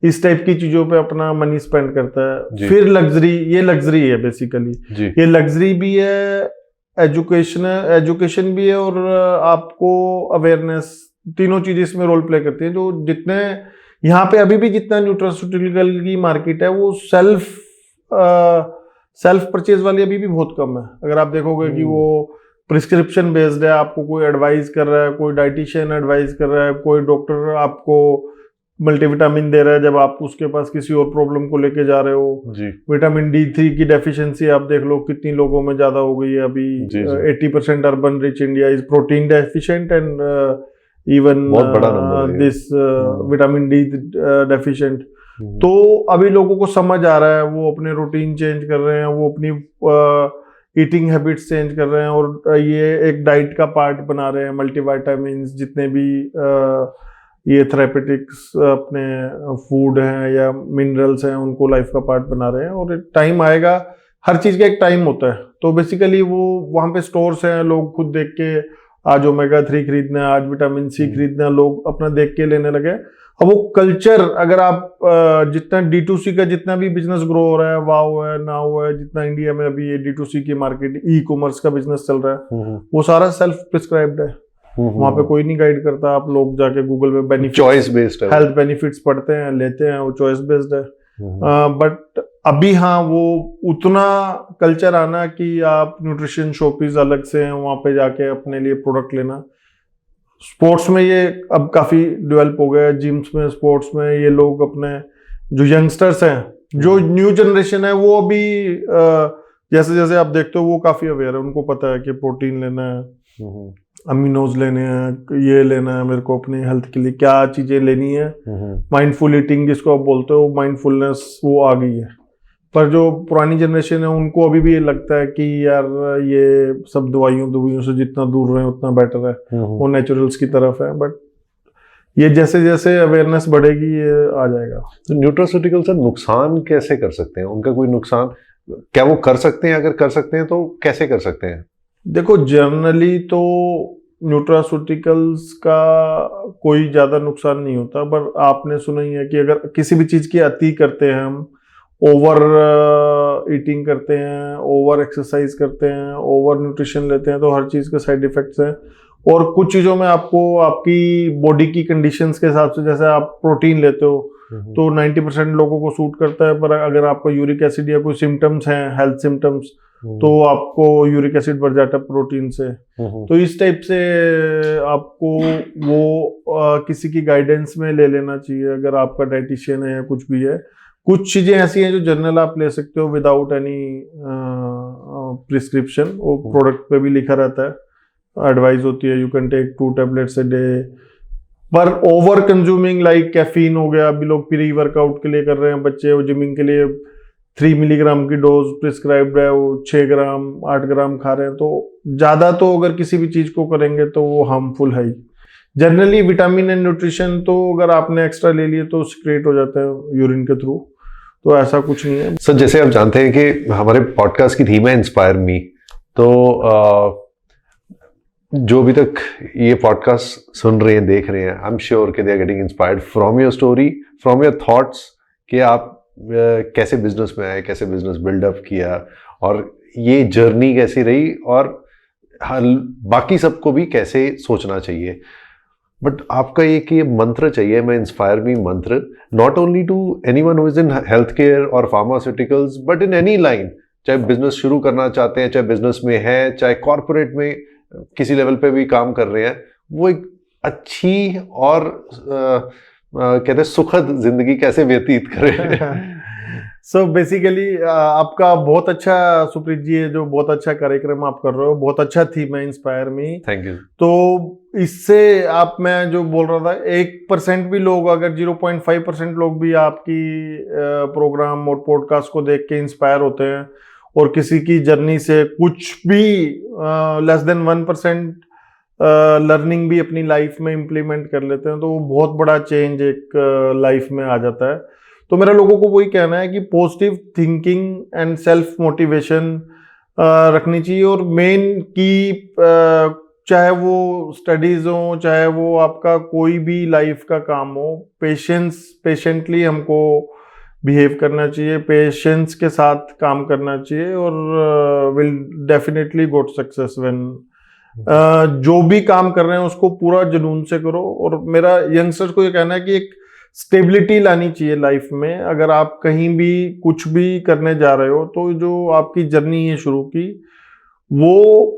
इस टाइप की चीजों पे अपना मनी स्पेंड करता है। फिर लग्जरी, ये लग्जरी है बेसिकली, ये लग्जरी भी है, एजुकेशन भी है, और आपको अवेयरनेस, तीनों चीजें इसमें रोल प्ले करती है। जो जितने यहाँ पे अभी भी जितना न्यूट्रास्यूटिकल की मार्केट है, वो सेल्फ परचेज वाली अभी भी बहुत कम है। अगर आप देखोगे कि वो प्रिस्क्रिप्शन बेस्ड है, आपको कोई एडवाइस कर रहा है, कोई डाइटिशियन एडवाइस कर रहा है, कोई डॉक्टर आपको मल्टीविटामिन दे रहा है जब आप उसके पास किसी और प्रॉब्लम को लेके जा रहे हो। विटामिन D3 की डेफिशिएंसी आप देख लो कितनी लोगों में ज्यादा हो गई है अभी। 80% urban rich India is protein deficient and even this vitamin D deficient. तो अभी लोगों को समझ आ रहा है, वो अपने रूटीन चेंज कर रहे हैं, वो अपनी ईटिंग हैबिट्स चेंज कर रहे हैं और ये एक डाइट का पार्ट बना रहे हैं। मल्टीविटामिन, जितने भी ये थेरेपेटिक्स अपने फूड हैं या मिनरल्स हैं, उनको लाइफ का पार्ट बना रहे हैं। और एक टाइम आएगा, हर चीज का एक टाइम होता है। तो बेसिकली वो वहाँ पे स्टोर्स हैं, लोग खुद देख के आज ओमेगा 3 खरीदना है, आज विटामिन C खरीदना है, लोग अपना देख के लेने लगे। अब वो कल्चर, अगर आप जितना D2C का जितना भी बिजनेस ग्रो हो रहा है, वाओ है, नाउ है, जितना इंडिया में अभी ये D2C की मार्केट, ई कॉमर्स का बिजनेस चल रहा है, वो सारा सेल्फ प्रिस्क्राइब्ड है। वहां पे कोई नहीं गाइड करता, आप लोग जाके गूगल पे बेनिफिट, चॉइस बेस्ड है, हेल्थ बेनिफिट्स पढ़ते हैं, लेते हैं, वो चॉइस बेस्ड है। बट अभी हाँ, वो उतना कल्चर आना कि आप न्यूट्रिशन शॉपीज अलग से हैं, वहां पे जाके अपने लिए प्रोडक्ट लेना। स्पोर्ट्स में ये अब काफी डेवलप हो गया है, जिम्स में, स्पोर्ट्स में ये लोग अपने जो यंगस्टर्स हैं, जो न्यू जनरेशन है, वो अभी जैसे जैसे आप देखते हो वो काफी अवेयर है, उनको पता है कि प्रोटीन लेना है, अमीनोज लेने हैं, ये लेना है, मेरे को अपनी हेल्थ के लिए क्या चीजें लेनी है। माइंडफुल ईटिंग जिसको आप बोलते हो, माइंडफुलनेस वो आ गई है। पर जो पुरानी जनरेशन है उनको अभी भी ये लगता है कि यार ये सब दवाइयों से जितना दूर रहे उतना बेटर है, वो नेचुरल्स की तरफ है। बट ये जैसे जैसे अवेयरनेस बढ़ेगी ये आ जाएगा। तो न्यूट्रास्यूटिकल से नुकसान कैसे कर सकते हैं? उनका कोई नुकसान क्या वो कर सकते हैं? अगर कर सकते हैं तो कैसे कर सकते हैं? देखो, जनरली तो न्यूट्रास्यूटिकल्स का कोई ज्यादा नुकसान नहीं होता, पर आपने सुना ही है कि अगर किसी भी चीज की अति करते हैं हम, ओवर ईटिंग करते हैं, ओवर एक्सरसाइज करते हैं, ओवर न्यूट्रिशन लेते हैं, तो हर चीज के साइड इफेक्ट्स हैं। और कुछ चीजों में आपको आपकी बॉडी की कंडीशंस के हिसाब से, जैसे आप प्रोटीन लेते हो तो 90% लोगों को सूट करता है, पर अगर आपका यूरिक एसिड या कोई सिम्टम्स हैं, हेल्थ सिम्टम्स, तो आपको यूरिक एसिड बढ़ जाता है प्रोटीन से। तो इस टाइप से आपको वो किसी की गाइडेंस में ले लेना चाहिए, अगर आपका डाइटिशियन है या कुछ भी है। कुछ चीजें ऐसी हैं जो जनरल आप ले सकते हो विदाउट एनी प्रिस्क्रिप्शन, वो प्रोडक्ट पे भी लिखा रहता है, एडवाइस होती है, you can take 2 tablets a day. पर ओवर कंज्यूमिंग लाइक कैफीन हो गया, अभी लोग प्री वर्कआउट के लिए कर रहे हैं, बच्चे वो जिमिंग के लिए 3 मिलीग्राम की डोज प्रिस्क्राइब्ड है, वो 6 ग्राम 8 ग्राम खा रहे हैं, तो ज्यादा तो अगर किसी भी चीज को करेंगे तो वो हार्मफुल है ही। जनरली विटामिन एंड न्यूट्रिशन तो अगर आपने एक्स्ट्रा ले लिए तो सिक्रेट हो जाता है यूरिन के थ्रू, तो ऐसा कुछ नहीं है। सर, जैसे आप जानते हैं कि हमारे पॉडकास्ट की थीम है इंस्पायर मी, तो जो अभी तक ये पॉडकास्ट सुन रहे हैं, देख रहे हैं, आई एम श्योर कि they are getting inspired from your story, from your thoughts, कि आप कैसे बिजनेस में आए, कैसे बिजनेस बिल्डअप किया, और ये जर्नी कैसी रही, और बाकी सबको भी कैसे सोचना चाहिए। बट आपका एक ये मंत्र चाहिए, मैं इंस्पायर मी मंत्र, not only to anyone who is in health care और pharmaceuticals, but in any line, चाहे बिजनेस शुरू करना चाहते हैं, चाहे बिजनेस में है, चाहे कॉर्पोरेट में किसी लेवल पे भी काम कर रहे हैं, वो एक अच्छी और कहते हैं सुखद जिंदगी कैसे व्यतीत करें। सो बेसिकली आपका बहुत अच्छा, सुप्रीत जी, जो बहुत अच्छा कार्यक्रम आप कर रहे हो, बहुत अच्छा थीम है इंस्पायर मी। Thank you. तो इससे आप, मैं जो बोल रहा था, 1% भी लोग, अगर 0.5% लोग भी आपकी प्रोग्राम और पॉडकास्ट को देख के इंस्पायर होते हैं और किसी की जर्नी से कुछ भी लेस देन 1% लर्निंग भी अपनी लाइफ में इम्प्लीमेंट कर लेते हैं, तो वो बहुत बड़ा चेंज एक लाइफ में आ जाता है। तो मेरा लोगों को वही कहना है कि positive thinking and self motivation रखनी चाहिए, और मेन की चाहे वो स्टडीज हो, चाहे वो आपका कोई भी लाइफ का काम हो, पेशेंटली हमको बिहेव करना चाहिए, पेशेंस के साथ काम करना चाहिए, और will definitely got success when जो भी काम कर रहे हैं उसको पूरा जुनून से करो। और मेरा यंगस्टर्स को ये कहना है कि एक स्टेबिलिटी लानी चाहिए लाइफ में। अगर आप कहीं भी कुछ भी करने जा रहे हो, तो जो आपकी जर्नी है शुरू की, वो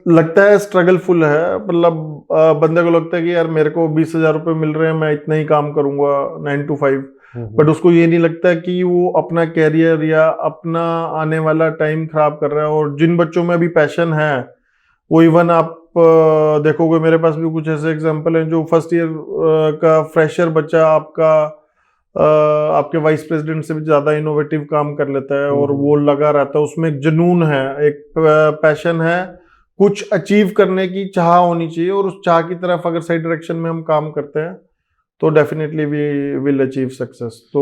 लगता है स्ट्रगलफुल है, मतलब बंदे को लगता है कि यार मेरे को 20,000 रुपये मिल रहे हैं, मैं इतना ही काम करूंगा 9 to 5, बट उसको ये नहीं लगता कि वो अपना कैरियर या अपना आने वाला टाइम खराब कर रहा है। और जिन बच्चों में अभी पैशन है, वो इवन आप देखोगे, मेरे पास भी कुछ ऐसे एग्जांपल हैं, जो फर्स्ट ईयर का फ्रेशर बच्चा आपके वाइस प्रेसिडेंट से भी ज्यादा इनोवेटिव काम कर लेता है, और वो लगा रहता है, उसमें एक जुनून है, एक पैशन है, कुछ अचीव करने की चाह होनी चाहिए, और उस चाह की तरफ अगर सही डायरेक्शन में हम काम करते हैं तो definitely we will achieve success. तो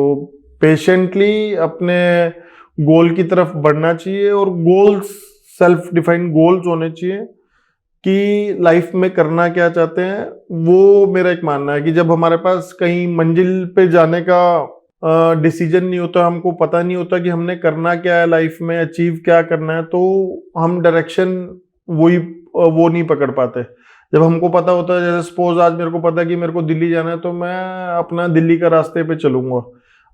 पेशेंटली अपने गोल की तरफ बढ़ना चाहिए, और गोल्स सेल्फ डिफाइंड गोल्स होने चाहिए, कि लाइफ में करना क्या चाहते हैं। वो मेरा एक मानना है कि जब हमारे पास कहीं मंजिल पे जाने का डिसीजन नहीं होता, हमको पता नहीं होता कि हमने करना क्या है लाइफ में, अचीव क्या करना है, तो हम डायरेक्शन वो नहीं पकड़ पाते। जब हमको पता होता है, जैसे सपोज आज मेरे को पता है कि मेरे को दिल्ली जाना है, तो मैं अपना दिल्ली का रास्ते पे चलूंगा।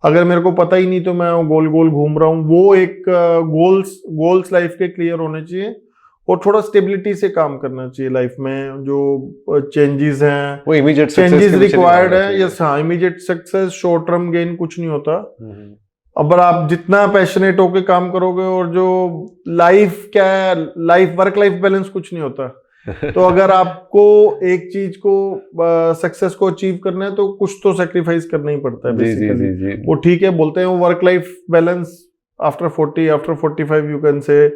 अगर मेरे को पता ही नहीं तो मैं गोल गोल घूम रहा हूँ। वो एक गोल्स लाइफ के क्लियर होने चाहिए और थोड़ा स्टेबिलिटी से काम करना चाहिए लाइफ में। जो चेंजेस हैं, वो इमीडिएट चेंजेस रिक्वायर्ड है। यस, हाँ, immediate success, short term gain कुछ नहीं होता। अब आप जितना पैशनेट होके काम करोगे, और जो लाइफ क्या है, वर्क लाइफ बैलेंस कुछ नहीं होता। तो अगर आपको एक चीज को सक्सेस को अचीव करना है तो कुछ तो सेक्रीफाइस करना ही पड़ता है बेसिकली। वो ठीक है, बोलते हैं वो work life balance after 40 after 45 you can से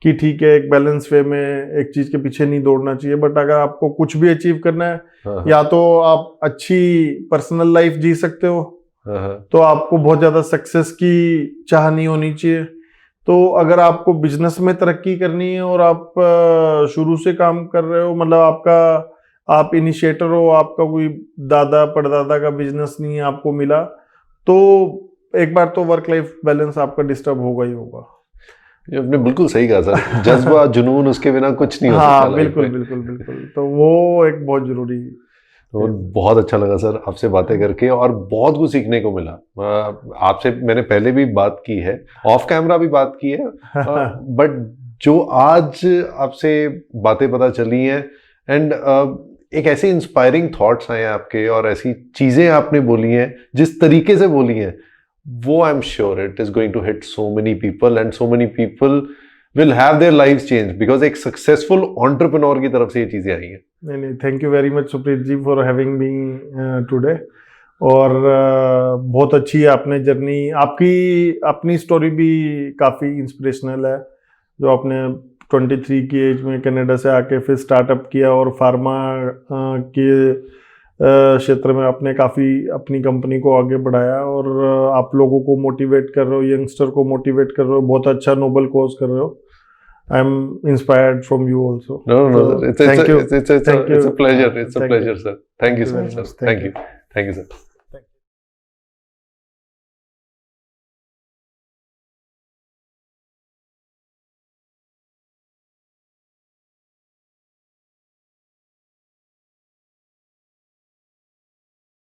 कि ठीक है, एक बैलेंस वे में एक चीज के पीछे नहीं दौड़ना चाहिए। बट अगर आपको कुछ भी अचीव करना है, या तो आप अच्छी पर्सनल लाइफ जी सकते हो, तो आपको बहुत ज्यादा सक्सेस की चाह नहीं होनी चाहिए। तो अगर आपको बिजनेस में तरक्की करनी है और आप शुरू से काम कर रहे हो, मतलब आप इनिशिएटर हो, आपका कोई दादा परदादा का बिजनेस नहीं है, आपको मिला, तो एक बार तो वर्क लाइफ बैलेंस आपका डिस्टर्ब होगा ही होगा। ये आपने बिल्कुल सही कहा सर। जज्बा जुनून, उसके बिना कुछ नहीं हो सकता। हाँ, बिल्कुल बिल्कुल बिल्कुल। तो वो एक बहुत जरूरी। तो बहुत अच्छा लगा सर आपसे बातें करके, और बहुत कुछ सीखने को मिला। आपसे मैंने पहले भी बात की है, ऑफ कैमरा भी बात की है, बट जो आज आपसे बातें पता चली हैं, एंड एक ऐसे इंस्पायरिंग थॉट्स आए हैं आपके, और ऐसी चीजें आपने बोली हैं जिस तरीके से बोली हैं, वो I am sure it is going to hit so many people, and so many people will have their lives change, because एक सक्सेसफुल एंटरप्रेन्योर की तरफ से ये चीजें आई हैं। नहीं, thank you very much Supreet ji for having me today. और बहुत अच्छी है आपने जर्नी, आपकी अपनी स्टोरी भी काफ़ी इंस्पिरेशनल है। जो आपने 23 की एज में कनाडा से आके फिर स्टार्टअप किया, और फार्मा के क्षेत्र में आपने काफ़ी अपनी कंपनी को आगे बढ़ाया, और आप लोगों को मोटिवेट कर रहे हो, यंगस्टर को मोटिवेट कर रहे हो, बहुत अच्छा नोबल कॉज कर रहे हो। I am inspired from you also. No, so, it's a pleasure. It's a pleasure, sir. Thank you so much, sir. Thank you, sir.